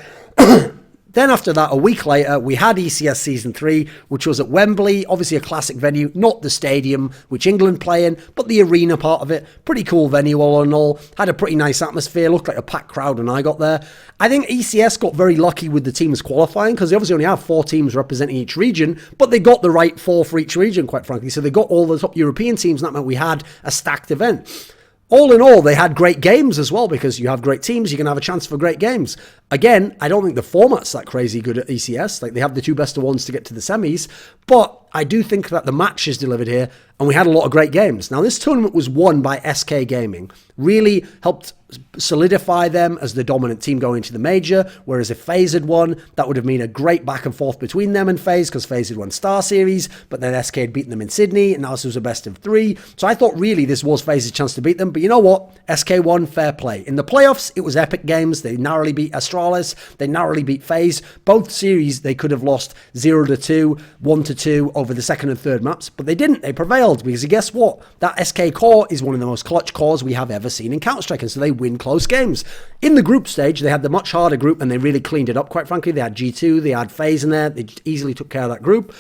Then after that, a week later, we had ECS Season 3, which was at Wembley, obviously a classic venue, not the stadium, which England play in, but the arena part of it. Pretty cool venue all in all. Had a pretty nice atmosphere, looked like a packed crowd when I got there. I think ECS got very lucky with the teams qualifying, because they obviously only have 4 teams representing each region, but they got the right 4 for each region, quite frankly. So they got all the top European teams, and that meant we had a stacked event. All in all, they had great games as well, because you have great teams, you can have a chance for great games. Again, I don't think the format's that crazy good at ECS. Like, they have the 2 best of ones to get to the semis, but I do think that the match is delivered here, and we had a lot of great games. Now, this tournament was won by SK Gaming. Really helped solidify them as the dominant team going into the major, whereas if FaZe had won, that would have been a great back and forth between them and FaZe, because FaZe had won Star Series, but then SK had beaten them in Sydney, and now this was a best of 3. So I thought really this was FaZe's chance to beat them, but you know what? SK won, fair play. In the playoffs, it was epic games. They narrowly beat Astralis, they narrowly beat FaZe. Both series, they could have lost 0-2, 1-2 over the second and third maps, but they didn't. They prevailed, because guess what? That SK core is one of the most clutch cores we have ever seen in Counter-Strike, and so they win close games. In the group stage, they had the much harder group, and they really cleaned it up, quite frankly. They had G2, they had FaZe in there, they easily took care of that group.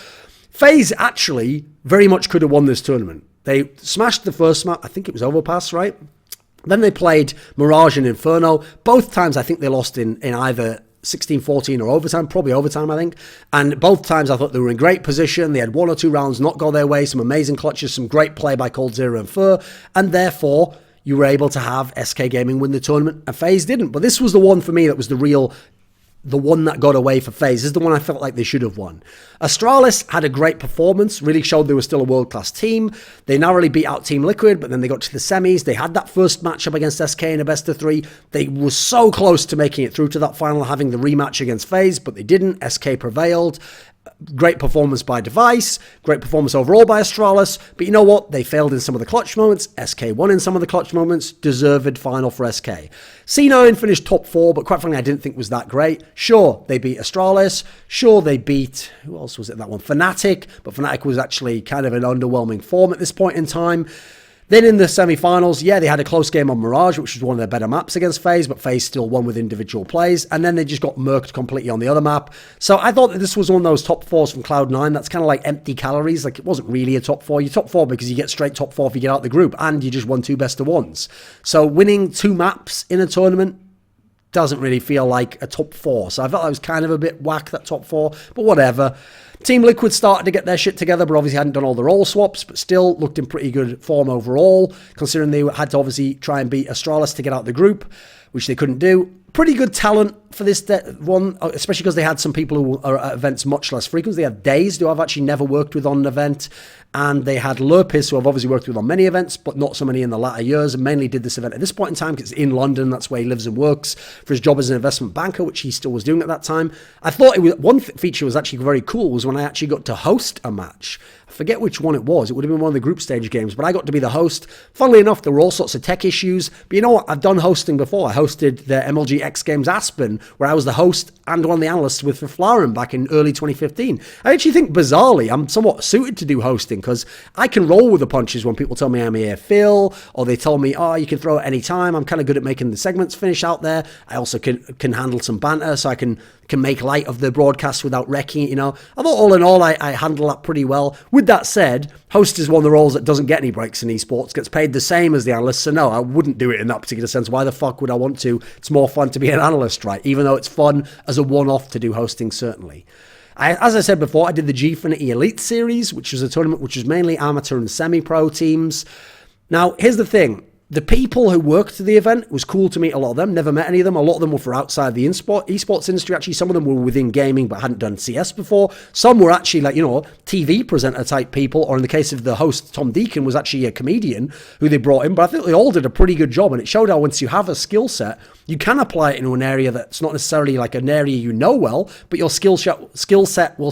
FaZe actually very much could have won this tournament. They smashed the first map, I think it was Overpass, right? Then they played Mirage and Inferno. Both times I think they lost in either 16-14 or overtime, probably overtime, I think. And both times I thought they were in great position. They had 1 or 2 rounds not go their way, some amazing clutches, some great play by Cold Zero and Fur, and therefore you were able to have SK Gaming win the tournament, and FaZe didn't. But this was the one for me that was the one that got away for FaZe. This is the one I felt like they should have won. Astralis had a great performance, really showed they were still a world-class team. They narrowly beat out Team Liquid, but then they got to the semis. They had that first matchup against SK in a best of 3. They were so close to making it through to that final, having the rematch against FaZe, but they didn't. SK prevailed. Great performance by Device, great performance overall by Astralis, but you know what? They failed in some of the clutch moments. SK won in some of the clutch moments. Deserved final for SK. C9 finished top 4, but quite frankly, I didn't think was that great. Sure, they beat Astralis. Sure, they beat, who else was it, that one? Fnatic, but Fnatic was actually kind of an underwhelming form at this point in time. Then in the semi-finals, yeah, they had a close game on Mirage, which was one of their better maps against FaZe, but FaZe still won with individual plays, and then they just got murked completely on the other map. So I thought that this was one of those top 4s from Cloud9 that's kind of like empty calories. Like, it wasn't really a top 4. You're top 4 because you get straight top 4 if you get out the group, and you just won 2 best-of-1s. So winning 2 maps in a tournament doesn't really feel like a top 4. So I felt that was kind of a bit whack, that top 4, but whatever. Team Liquid started to get their shit together, but obviously hadn't done all the role swaps, but still looked in pretty good form overall, considering they had to obviously try and beat Astralis to get out the group, which they couldn't do. Pretty good talent for this one, especially because they had some people who are at events much less frequently. They had Daze, who I've actually never worked with on an event, and they had Lurpis, who I've obviously worked with on many events, but not so many in the latter years, and mainly did this event at this point in time because it's in London. That's where he lives and works for his job as an investment banker, which he still was doing at that time. I thought one feature was actually very cool was when I actually got to host a match. I forget which one it was. It would have been one of the group stage games, but I got to be the host. Funnily enough, there were all sorts of tech issues, but you know what? I've done hosting before. I hosted the MLG X Games Aspen, where I was the host and one of the analysts with Flaren back in early 2015. I actually think, bizarrely, I'm somewhat suited to do hosting because I can roll with the punches when people tell me I'm here, Phil, or they tell me, oh, you can throw at any time. I'm kind of good at making the segments finish out there. I also can handle some banter, so I can make light of the broadcast without wrecking it, you know. I thought all in all, I handle that pretty well. With that said, host is one of the roles that doesn't get any breaks in esports, gets paid the same as the analyst, so no, I wouldn't do it in that particular sense. Why the fuck would I want to? It's more fun to be an analyst, right? Even though it's fun as a one-off to do hosting, certainly. As I said before, I did the Gfinity Elite Series, which was a tournament which was mainly amateur and semi-pro teams. Now, here's the thing. The people who worked the event, it was cool to meet a lot of them. Never met any of them. A lot of them were from outside the esports industry. Actually, some of them were within gaming but hadn't done CS before. Some were actually like, TV presenter type people. Or in the case of the host, Tom Deacon was actually a comedian who they brought in. But I think they all did a pretty good job. And it showed how once you have a skill set, you can apply it into an area that's not necessarily like an area you know well, but your skill set will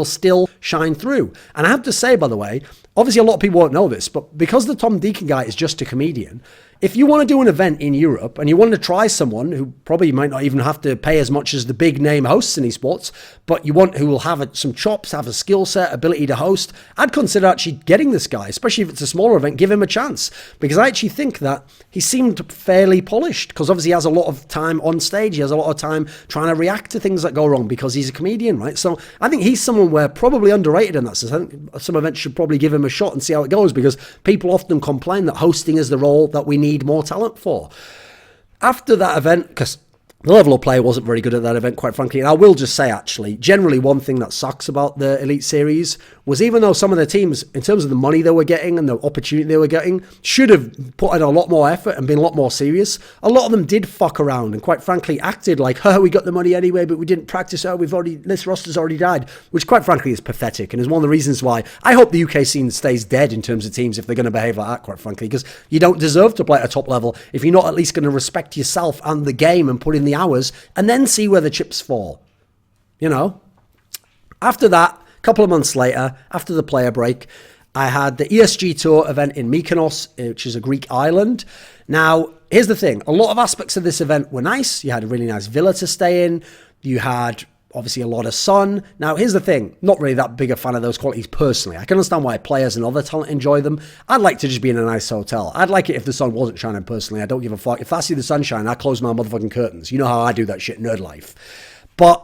still shine through. And I have to say, by the way, obviously a lot of people won't know this, but because the Tom Deacon guy is just a comedian, if you want to do an event in Europe and you want to try someone who probably might not even have to pay as much as the big name hosts in esports, but you want who will have some chops, have a skill set, ability to host, I'd consider actually getting this guy, especially if it's a smaller event, give him a chance. Because I actually think that he seemed fairly polished, because obviously he has a lot of time on stage, he has a lot of time trying to react to things that go wrong because he's a comedian, right? So I think he's someone we're probably underrated in that sense. I think some events should probably give him a shot and see how it goes, because people often complain that hosting is the role that we need more talent for. After that event, because the level of play wasn't very good at that event, quite frankly, and I will just say, actually, generally one thing that sucks about the Elite Series was even though some of the teams, in terms of the money they were getting and the opportunity they were getting, should have put in a lot more effort and been a lot more serious, a lot of them did fuck around and quite frankly acted like, we got the money anyway, but we didn't practice, this roster's already died, which quite frankly is pathetic and is one of the reasons why I hope the UK scene stays dead in terms of teams if they're going to behave like that, quite frankly, because you don't deserve to play at a top level if you're not at least going to respect yourself and the game and put in the hours and then see where the chips fall. After that, a couple of months later, after the player break, I had the ESG Tour event in Mykonos, which is a Greek island. Now, here's the thing. A lot of aspects of this event were nice. You had a really nice villa to stay in. You had, obviously, a lot of sun. Now, here's the thing. Not really that big a fan of those qualities personally. I can understand why players and other talent enjoy them. I'd like to just be in a nice hotel. I'd like it if the sun wasn't shining personally. I don't give a fuck. If I see the sunshine, I close my motherfucking curtains. You know how I do that shit, nerd life. But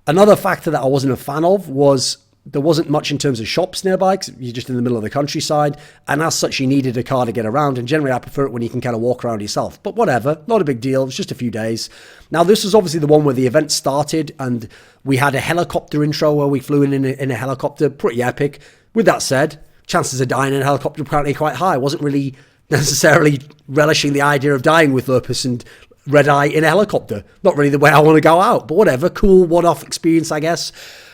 another factor that I wasn't a fan of was there wasn't much in terms of shops nearby because you're just in the middle of the countryside, and as such you needed a car to get around, and generally I prefer it when you can kind of walk around yourself, but whatever, not a big deal. It was just a few days. Now this was obviously the one where the event started and we had a helicopter intro where we flew in a helicopter, pretty epic. With that said, chances of dying in a helicopter were apparently quite high. I wasn't really necessarily relishing the idea of dying with Lurpus and Red Eye in a helicopter. Not really the way I want to go out, but whatever, cool one-off experience, I guess.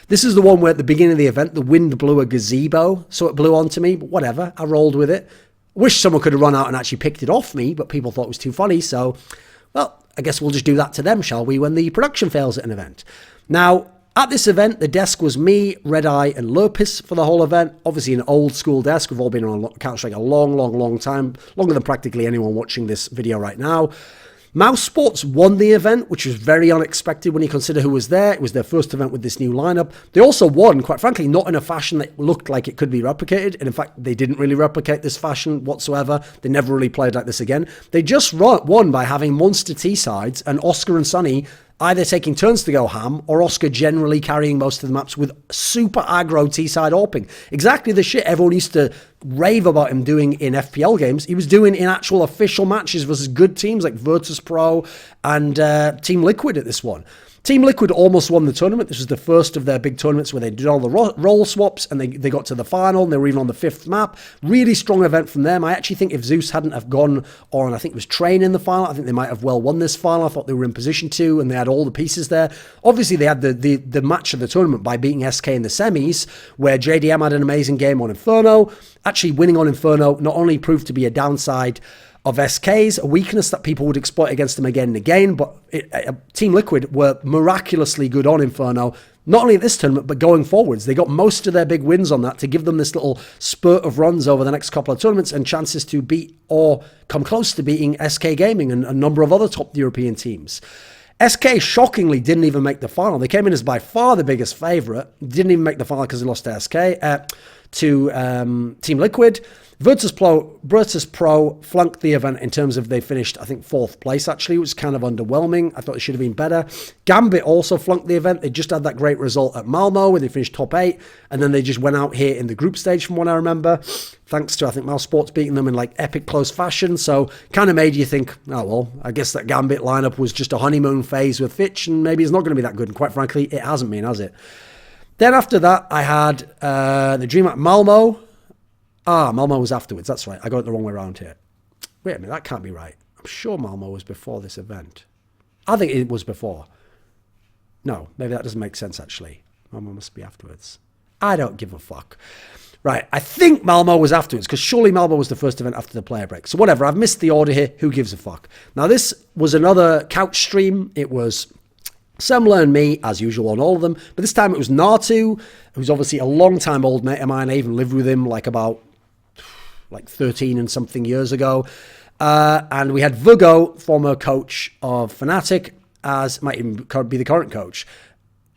This is the one where at the beginning of the event, the wind blew a gazebo, so it blew onto me, but whatever, I rolled with it. Wish someone could have run out and actually picked it off me, but people thought it was too funny, so, well, I guess we'll just do that to them, shall we, when the production fails at an event. Now, At this event, the desk was me, Red Eye, and Lurpis for the whole event. Obviously, an old school desk. We've all been on Counter-Strike a long time, longer than practically anyone watching this video right now. Mouse Sports won the event, which was very unexpected when you consider who was there. It was their first event with this new lineup. They also won, quite frankly, not in a fashion that looked like it could be replicated. And in fact, they didn't really replicate this fashion whatsoever. They never really played like this again. They just won by having Monster T-sides and Oscar and Sunny either taking turns to go ham or Oscar generally carrying most of the maps with super aggro T-side AWPing. Exactly the shit everyone used to rave about him doing in FPL games. He was doing in actual official matches versus good teams like Virtus Pro and Team Liquid at this one. Team Liquid almost won the tournament. This was the first of their big tournaments where they did all the role swaps and they got to the final and they were even on the 5th map. Really strong event from them. I actually think if Zeus hadn't have gone on, I think it was Train in the final, I think they might have well won this final. I thought they were in position to and they had all the pieces there. Obviously they had the match of the tournament by beating SK in the semis where JDM had an amazing game on Inferno. Actually winning on Inferno not only proved to be a downside of SK's, a weakness that people would exploit against them again and again, but Team Liquid were miraculously good on Inferno, not only at this tournament, but going forwards. They got most of their big wins on that to give them this little spurt of runs over the next couple of tournaments and chances to beat or come close to beating SK Gaming and a number of other top European teams. SK shockingly didn't even make the final. They came in as by far the biggest favourite, didn't even make the final because they lost to SK, to Team Liquid. Virtus Pro flunked the event in terms of they finished, I think, 4th place, actually. It was kind of underwhelming. I thought it should have been better. Gambit also flunked the event. They just had that great result at Malmo where they finished top 8, and then they just went out here in the group stage from what I remember, thanks to, I think, Mouse Sports beating them in like epic close fashion. So kind of made you think, oh, well, I guess that Gambit lineup was just a honeymoon phase with Fitch, and maybe it's not going to be that good. And quite frankly, it hasn't been, has it? Then after that, I had the Dreamhack Malmo. Malmo was afterwards. That's right. I got it the wrong way around here. Wait a minute. That can't be right. I'm sure Malmo was before this event. I think it was before. No, maybe that doesn't make sense, actually. Malmo must be afterwards. I don't give a fuck. Right. I think Malmo was afterwards because surely Malmo was the first event after the player break. So whatever. I've missed the order here. Who gives a fuck? Now, this was another couch stream. It was Semler and me, as usual, on all of them. But this time it was Natu, who's obviously a long-time old mate of mine. I even lived with him like 13 and something years ago. And we had Vugo, former coach of Fnatic, might even be the current coach.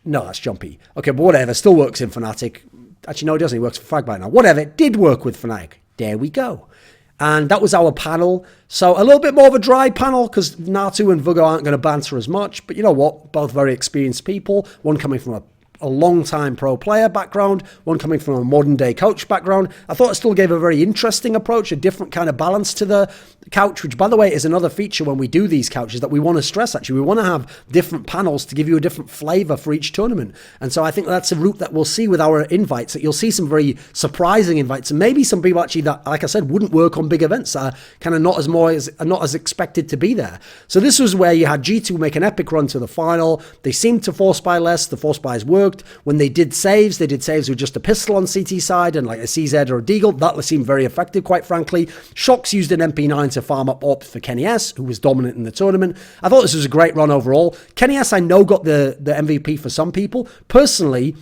No, that's Jumpy. Okay, but whatever. Still works in Fnatic. Actually, no, he doesn't. He works for Fragbite now. Whatever. It did work with Fnatic. There we go. And that was our panel. So a little bit more of a dry panel because Natu and Vugo aren't going to banter as much. But you know what? Both very experienced people. One coming from a long-time pro player background, one coming from a modern-day coach background. I thought it still gave a very interesting approach, a different kind of balance to the couch, which, by the way, is another feature when we do these couches that we want to stress, actually. We want to have different panels to give you a different flavour for each tournament. And so I think that's a route that we'll see with our invites, that you'll see some very surprising invites, and maybe some people actually that, like I said, wouldn't work on big events, are kind of not as expected to be there. So this was where you had G2 make an epic run to the final. They seemed to force buy less. The force buys worked. When they did saves with just a pistol on CT side and like a CZ or a Deagle. That seemed very effective, quite frankly. Shox used an MP9 to farm up ops for Kenny S, who was dominant in the tournament. I thought this was a great run overall. Kenny S, I know, got the MVP for some people. Personally,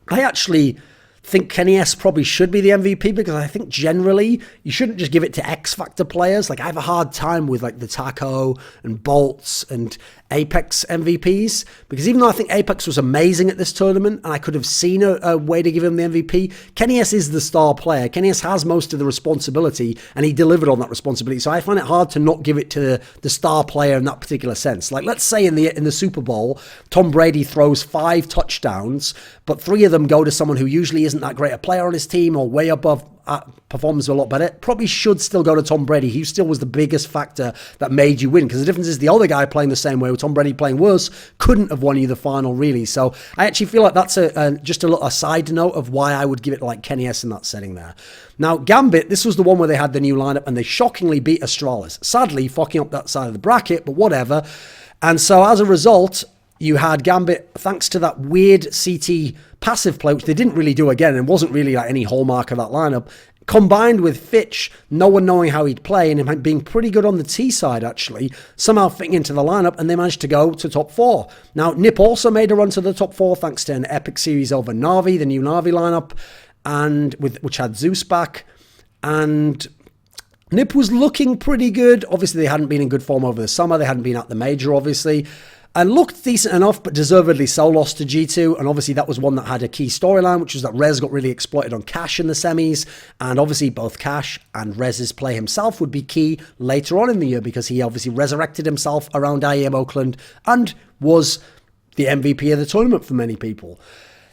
I actually think Kenny S probably should be the MVP because I think generally you shouldn't just give it to X Factor players. Like I have a hard time with like the Taco and Bolts and Apex MVPs because even though I think Apex was amazing at this tournament and I could have seen a way to give him the MVP, Kenny S is the star player. Kenny S has most of the responsibility and he delivered on that responsibility. So I find it hard to not give it to the star player in that particular sense. Like let's say in the Super Bowl, Tom Brady throws 5 touchdowns, but 3 of them go to someone who usually isn't that great a player on his team or way above, performs a lot better. Probably should still go to Tom Brady. He still was the biggest factor that made you win because the difference is the other guy playing the same way with Tom Brady playing worse couldn't have won you the final really. So I actually feel like that's just a side note of why I would give it like Kenny S in that setting there. Now Gambit, this was the one where they had the new lineup and they shockingly beat Astralis. Sadly fucking up that side of the bracket, but whatever. And so as a result, you had Gambit, thanks to that weird CT passive play, which they didn't really do again, and wasn't really like any hallmark of that lineup, combined with Fitch, no one knowing how he'd play and him being pretty good on the T side, actually, somehow fitting into the lineup, and they managed to go to top 4. Now, Nip also made a run to the top 4 thanks to an epic series over Na'Vi, the new Na'Vi lineup, and which had Zeus back. And Nip was looking pretty good. Obviously, they hadn't been in good form over the summer. They hadn't been at the major, obviously. And looked decent enough, but deservedly so, lost to G2. And obviously that was one that had a key storyline, which was that Rez got really exploited on Cash in the semis. And obviously both Cash and Rez's play himself would be key later on in the year, because he obviously resurrected himself around IEM Oakland and was the MVP of the tournament for many people.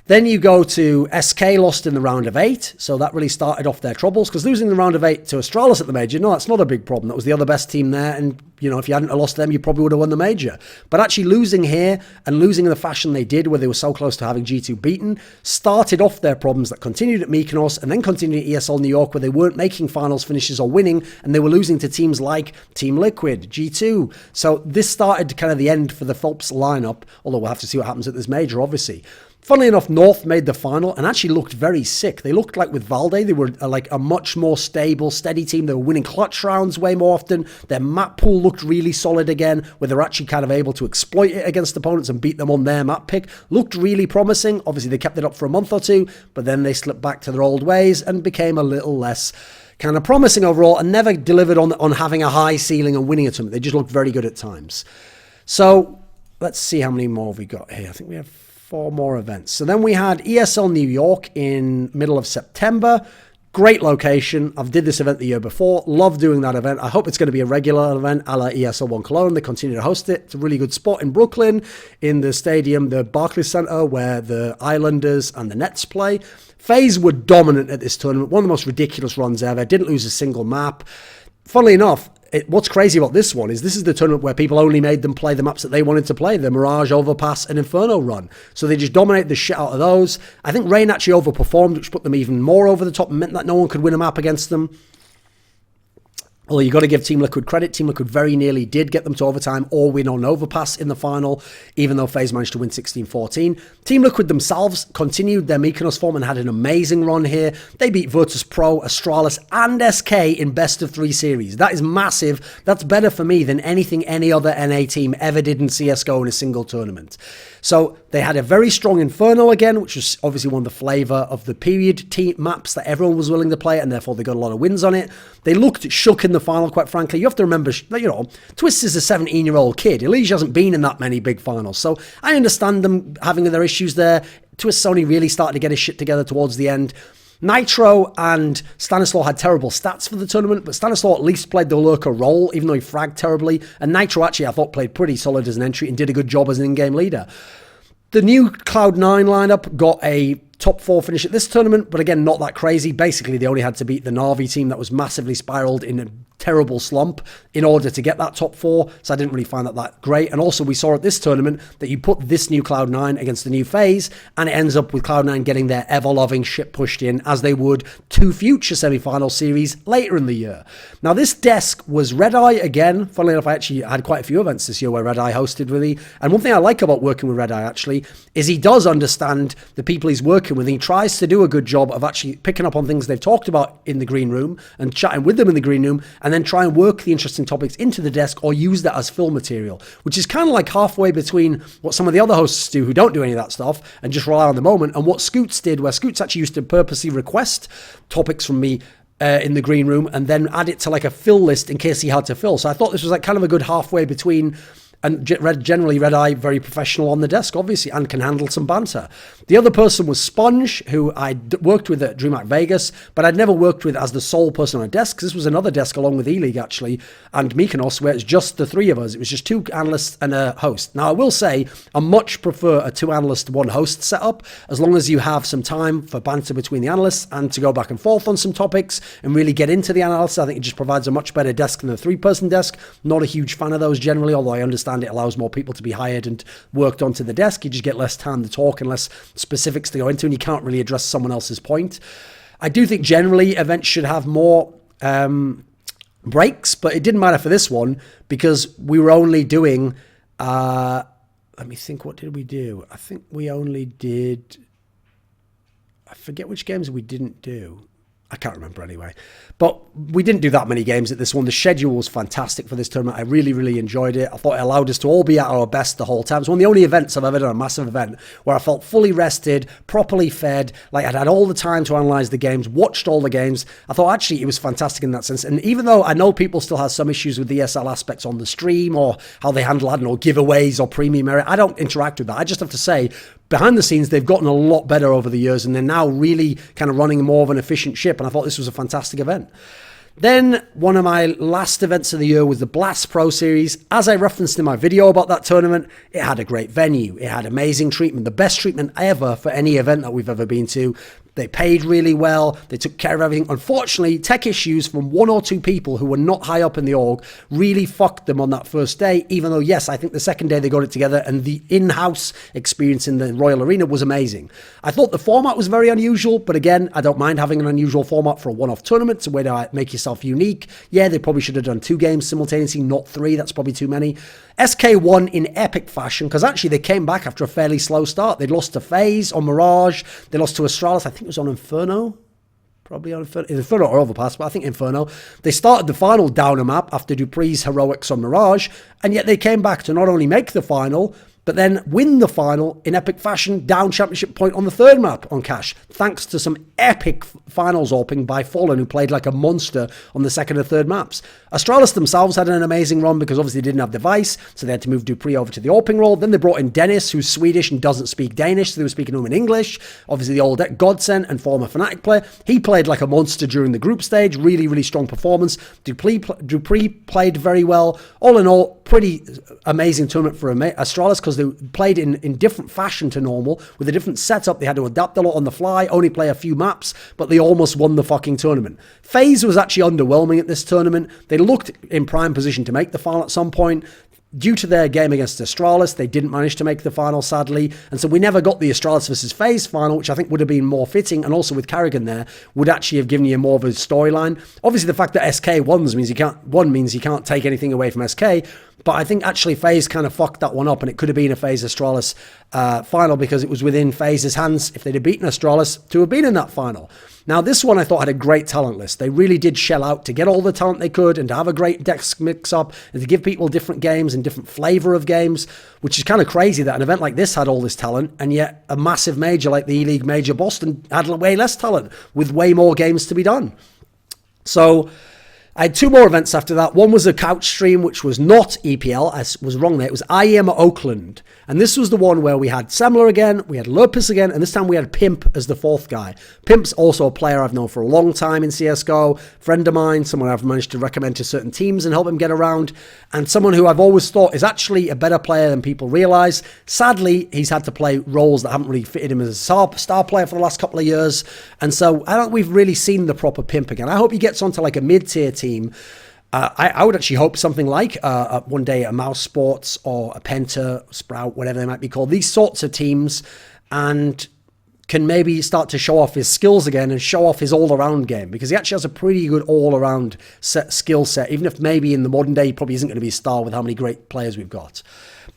Then you go to SK, lost in the round of 8. So that really started off their troubles, because losing the round of 8 to Astralis at the major, no, that's not a big problem. That was the other best team there. And, you know, if you hadn't lost them, you probably would have won the major. But actually losing here and losing in the fashion they did, where they were so close to having G2 beaten, started off their problems that continued at Mykonos and then continued at ESL New York, where they weren't making finals finishes or winning, and they were losing to teams like Team Liquid, G2. So this started kind of the end for the Phelps lineup, although we'll have to see what happens at this major, obviously. Funnily enough, North made the final and actually looked very sick. They looked like with Valde, they were like a much more stable, steady team. They were winning clutch rounds way more often. Their map pool looked really solid again, where they're actually kind of able to exploit it against opponents and beat them on their map pick. Looked really promising. Obviously, they kept it up for a month or two, but then they slipped back to their old ways and became a little less kind of promising overall, and never delivered on having a high ceiling and winning a tournament. They just looked very good at times. So let's see how many more we got here. I think we have 4 more events. So then we had ESL New York in middle of September. Great location. I've did this event the year before. Love doing that event. I hope it's going to be a regular event a la Esl One Cologne. They continue to host it. It's a really good spot in Brooklyn, in the stadium, the Barclays Center, where the Islanders and the Nets play. FaZe were dominant at this tournament. One of the most ridiculous runs ever. Didn't lose a single map. Funnily enough, what's crazy about this one is this is the tournament where people only made them play the maps that they wanted to play, the Mirage, Overpass, and Inferno run. So they just dominated the shit out of those. I think Rain actually overperformed, which put them even more over the top and meant that no one could win a map against them. Although you got to give Team Liquid credit. Team Liquid very nearly did get them to overtime or win on Overpass in the final, even though FaZe managed to win 16-14. Team Liquid themselves continued their Mykonos form and had an amazing run here. They beat Virtus Pro, Astralis, and SK in best of 3 series. That is massive. That's better for me than anything any other NA team ever did in CSGO in a single tournament. So they had a very strong Inferno again, which was obviously one of the flavor of the period team maps that everyone was willing to play, and therefore they got a lot of wins on it. They looked shook in the final, quite frankly. You have to remember, you know, Twist is a 17-year-old kid. ELEAGUE hasn't been in that many big finals. So I understand them having their issues there. Twist only really started to get his shit together towards the end. Nitro and Stanislaw had terrible stats for the tournament, but Stanislaw at least played the lurker role, even though he fragged terribly. And Nitro actually, I thought, played pretty solid as an entry and did a good job as an in-game leader. The new Cloud9 lineup got a top 4 finish at this tournament, but again, not that crazy. Basically, they only had to beat the Na'Vi team that was massively spiraled in a terrible slump in order to get that top 4, so I didn't really find that great. And also, we saw at this tournament that you put this new Cloud9 against the new FaZe, and it ends up with Cloud9 getting their ever-loving shit pushed in, as they would 2 future semi-final series later in the year. Now, this desk was Red Eye again. Funnily enough, I actually had quite a few events this year where Red Eye hosted really, and one thing I like about working with Red Eye, actually, is he does understand the people he's working with. He tries to do a good job of actually picking up on things they've talked about in the green room and chatting with them in the green room, and then try and work the interesting topics into the desk or use that as fill material, which is kind of like halfway between what some of the other hosts do who don't do any of that stuff and just rely on the moment, and what Scoots did, where Scoots actually used to purposely request topics from me in the green room and then add it to like a fill list in case he had to fill. So I thought this was like kind of a good halfway between. And generally, Red Eye, very professional on the desk, obviously, and can handle some banter. The other person was Sponge, who I worked with at Dreamhack Vegas, but I'd never worked with as the sole person on a desk, because this was another desk along with ELEAGUE, actually, and Mykonos, where it's just the 3 of us. It was just 2 analysts and a host. Now, I will say, I much prefer a 2-analyst, 1-host setup, as long as you have some time for banter between the analysts and to go back and forth on some topics and really get into the analysis. I think it just provides a much better desk than a 3-person desk. Not a huge fan of those generally, although I understand it allows more people to be hired and worked onto the desk. You just get less time to talk and less specifics to go into, and you can't really address someone else's point. I do think generally events should have more breaks, but it didn't matter for this one because we were only doing, let me think, what did we do? I think we only did, I forget which games we didn't do. I can't remember anyway. But we didn't do that many games at this one. The schedule was fantastic for this tournament. I really, really enjoyed it. I thought it allowed us to all be at our best the whole time. It's one of the only events I've ever done, a massive event, where I felt fully rested, properly fed, like I'd had all the time to analyse the games, watched all the games. I thought actually it was fantastic in that sense. And even though I know people still have some issues with the ESL aspects on the stream or how they handle, I don't know, giveaways or premium merit, I don't interact with that. I just have to say, behind the scenes, they've gotten a lot better over the years, and they're now really kind of running more of an efficient ship, and I thought this was a fantastic event. Then one of my last events of the year was the Blast Pro Series. As I referenced in my video about that tournament, it had a great venue. It had amazing treatment, the best treatment ever for any event that we've ever been to. They paid really well. They took care of everything. Unfortunately, tech issues from one or two people who were not high up in the org really fucked them on that first day, even though, yes, I think the second day they got it together and the in-house experience in the Royal Arena was amazing. I thought the format was very unusual, but again, I don't mind having an unusual format for a one-off tournament. It's a way to make yourself unique. Yeah, they probably should have done 2 games simultaneously, not 3. That's probably too many. SK won in epic fashion because actually they came back after a fairly slow start. They'd lost to FaZe on Mirage. They lost to Astralis. I think it was on Inferno. Probably on Inferno or Overpass, but I think Inferno. They started the final down a map after Dupree's heroics on Mirage, and yet they came back to not only make the final, but then win the final in epic fashion, down championship point on the 3rd map on Cash, thanks to some epic finals opening by Fallen, who played like a monster on the 2nd and 3rd maps. Astralis themselves had an amazing run because obviously they didn't have Device, so they had to move Dupree over to the opening role. Then they brought in Dennis, who's Swedish and doesn't speak Danish, so they were speaking to him in English. Obviously the old Godsend and former Fnatic player. He played like a monster during the group stage, really, really strong performance. Dupree played very well. All in all, pretty amazing tournament for Astralis because they played in different fashion to normal, with a different setup. They had to adapt a lot on the fly, only play a few maps, but they almost won the fucking tournament. FaZe was actually underwhelming at this tournament. They looked in prime position to make the final at some point. Due to their game against Astralis, they didn't manage to make the final, sadly. And so we never got the Astralis versus FaZe final, which I think would have been more fitting. And also with Carrigan there, would actually have given you more of a storyline. Obviously, the fact that SK won means you can't take anything away from SK. But I think actually FaZe kind of fucked that one up, and it could have been a FaZe Astralis final because it was within FaZe's hands, if they'd have beaten Astralis, to have been in that final. Now, this one I thought had a great talent list. They really did shell out to get all the talent they could and to have a great desk mix-up and to give people different games and different flavour of games, which is kind of crazy that an event like this had all this talent, and yet a massive major like the ELEAGUE Major Boston had way less talent with way more games to be done. So I had 2 more events after that. One was a couch stream, which was not EPL. I was wrong there. It was IEM Oakland. And this was the one where we had Semler again, we had Lurpus again, and this time we had Pimp as the 4th guy. Pimp's also a player I've known for a long time in CSGO, friend of mine, someone I've managed to recommend to certain teams and help him get around, and someone who I've always thought is actually a better player than people realise. Sadly, he's had to play roles that haven't really fitted him as a star player for the last couple of years, and so I don't think we've really seen the proper Pimp again. I hope he gets onto like a mid-tier team. I would actually hope something like one day a Mouse Sports or a Penta, Sprout, whatever they might be called, these sorts of teams, and can maybe start to show off his skills again and show off his all-around game, because he actually has a pretty good all-around skill set, even if maybe in the modern day he probably isn't going to be a star with how many great players we've got.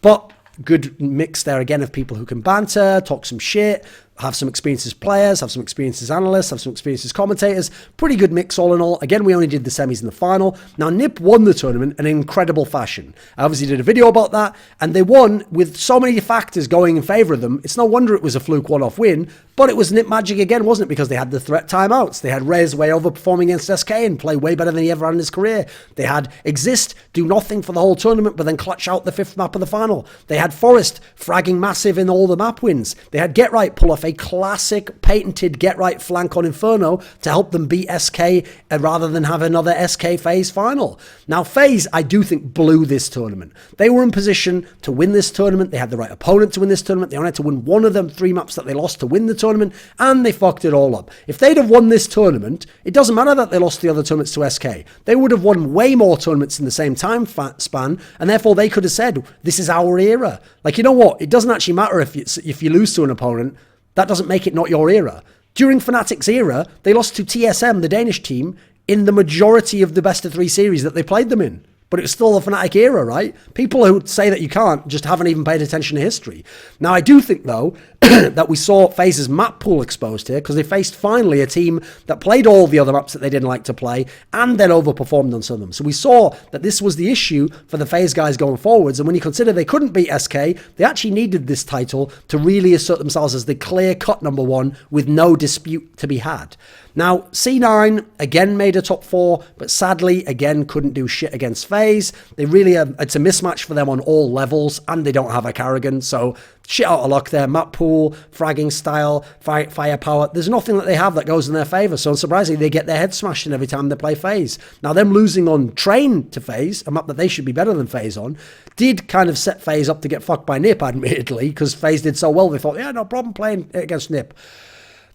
But good mix there again of people who can banter, talk some shit, have some experience as players, have some experience as analysts, have some experience as commentators. Pretty good mix all in all. Again, we only did the semis and the final. Now, NIP won the tournament in incredible fashion. I obviously did a video about that, and they won with so many factors going in favour of them. It's no wonder it was a fluke one-off win, but it was NIP magic again, wasn't it? Because they had the threat timeouts. They had Rez way overperforming against SK and play way better than he ever had in his career. They had Exist do nothing for the whole tournament, but then clutch out the 5th map of the final. They had Forest fragging massive in all the map wins. They had Get Right pull off a classic patented Get Right flank on Inferno to help them beat SK rather than have another SK FaZe final. Now, FaZe, I do think, blew this tournament. They were in position to win this tournament. They had the right opponent to win this tournament. They only had to win one of them 3 maps that they lost to win the tournament, and they fucked it all up. If they'd have won this tournament, it doesn't matter that they lost the other tournaments to SK. They would have won way more tournaments in the same time span, and therefore they could have said, this is our era. Like, you know what? It doesn't actually matter if you lose to an opponent. That doesn't make it not your era. During Fnatic's era, they lost to TSM, the Danish team, in the majority of the best-of-3 series that they played them in. But it was still a Fnatic era, right? People who say that you can't just haven't even paid attention to history. Now, I do think, though, that we saw FaZe's map pool exposed here, because they faced finally a team that played all the other maps that they didn't like to play and then overperformed on some of them. So we saw that this was the issue for the FaZe guys going forwards, and when you consider they couldn't beat SK, they actually needed this title to really assert themselves as the clear-cut number one with no dispute to be had. Now, C9 again made a top 4, but sadly, again, couldn't do shit against FaZe. They really it's a mismatch for them on all levels, and they don't have a Carrigan, so shit out of luck there. Map pool, fragging style, firepower. There's nothing that they have that goes in their favour, so unsurprisingly, they get their head smashed in every time they play FaZe. Now, them losing on Train to FaZe, a map that they should be better than FaZe on, did kind of set FaZe up to get fucked by Nip, admittedly, because FaZe did so well, they thought, yeah, no problem playing against Nip.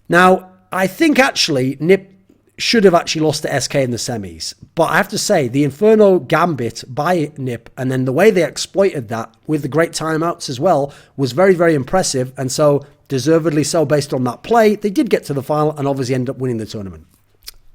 Now, I think actually Nip should have actually lost to SK in the semis. But I have to say, the Inferno Gambit by Nip, and then the way they exploited that with the great timeouts as well, was very, very impressive. And so, deservedly so based on that play, they did get to the final and obviously end up winning the tournament.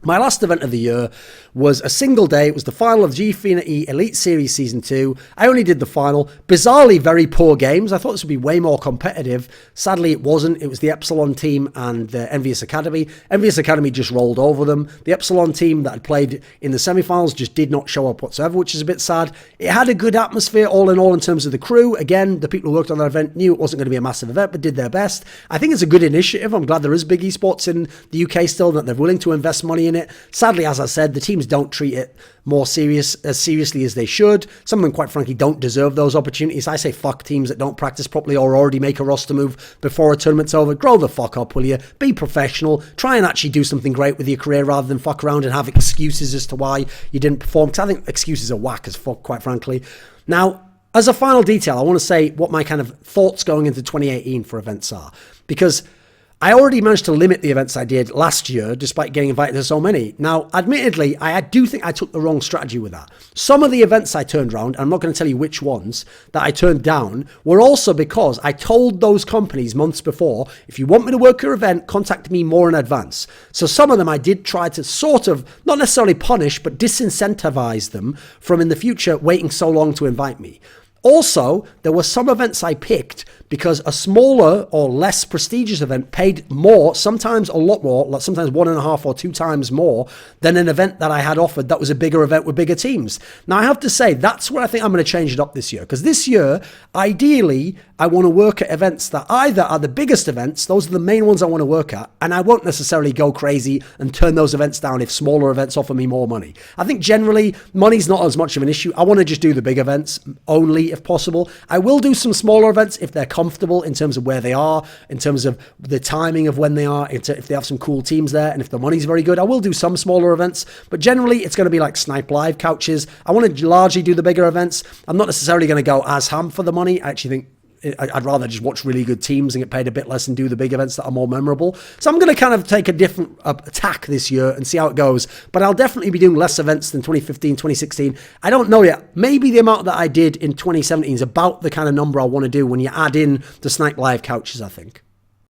My last event of the year was a single day. It was the final of G-Finity Elite Series Season 2. I only did the final. Bizarrely, very poor games. I thought this would be way more competitive. Sadly, it wasn't. It was the Epsilon team and the Envious Academy. Envious Academy just rolled over them. The Epsilon team that had played in the semifinals just did not show up whatsoever, which is a bit sad. It had a good atmosphere all in all in terms of the crew. Again, the people who worked on that event knew it wasn't going to be a massive event, but did their best. I think it's a good initiative. I'm glad there is big esports in the UK still, that they're willing to invest money in it. Sadly, as I said, the teams don't treat it as seriously as they should. Some of them, quite frankly, don't deserve those opportunities. I say fuck teams that don't practice properly or already make a roster move before a tournament's over. Grow the fuck up, will you? Be professional. Try and actually do something great with your career rather than fuck around and have excuses as to why you didn't perform. Because I think excuses are whack as fuck, quite frankly. Now, as a final detail, I want to say what my kind of thoughts going into 2018 for events are. Because I already managed to limit the events I did last year, despite getting invited to so many. Now, admittedly, I do think I took the wrong strategy with that. Some of the events I turned around, and I'm not going to tell you which ones, that I turned down, were also because I told those companies months before, if you want me to work your event, contact me more in advance. So some of them I did try to sort of, not necessarily punish, but disincentivize them from in the future waiting so long to invite me. Also, there were some events I picked because a smaller or less prestigious event paid more, sometimes a lot more, like sometimes 1.5 or 2 times more than an event that I had offered that was a bigger event with bigger teams. Now, I have to say, that's where I think I'm going to change it up this year. Because this year, ideally, I want to work at events that either are the biggest events, those are the main ones I want to work at, and I won't necessarily go crazy and turn those events down if smaller events offer me more money. I think generally, money's not as much of an issue. I want to just do the big events only if possible. I will do some smaller events if they're comfortable in terms of where they are, in terms of the timing of when they are, if they have some cool teams there, and if the money's very good. I will do some smaller events, but generally it's going to be like Snipe Live couches. I want to largely do the bigger events. I'm not necessarily going to go as ham for the money. I actually think I'd rather just watch really good teams and get paid a bit less and do the big events that are more memorable. So I'm going to kind of take a different attack this year and see how it goes. But I'll definitely be doing less events than 2015, 2016. I don't know yet. Maybe the amount that I did in 2017 is about the kind of number I want to do when you add in the Snipe Live couches, I think.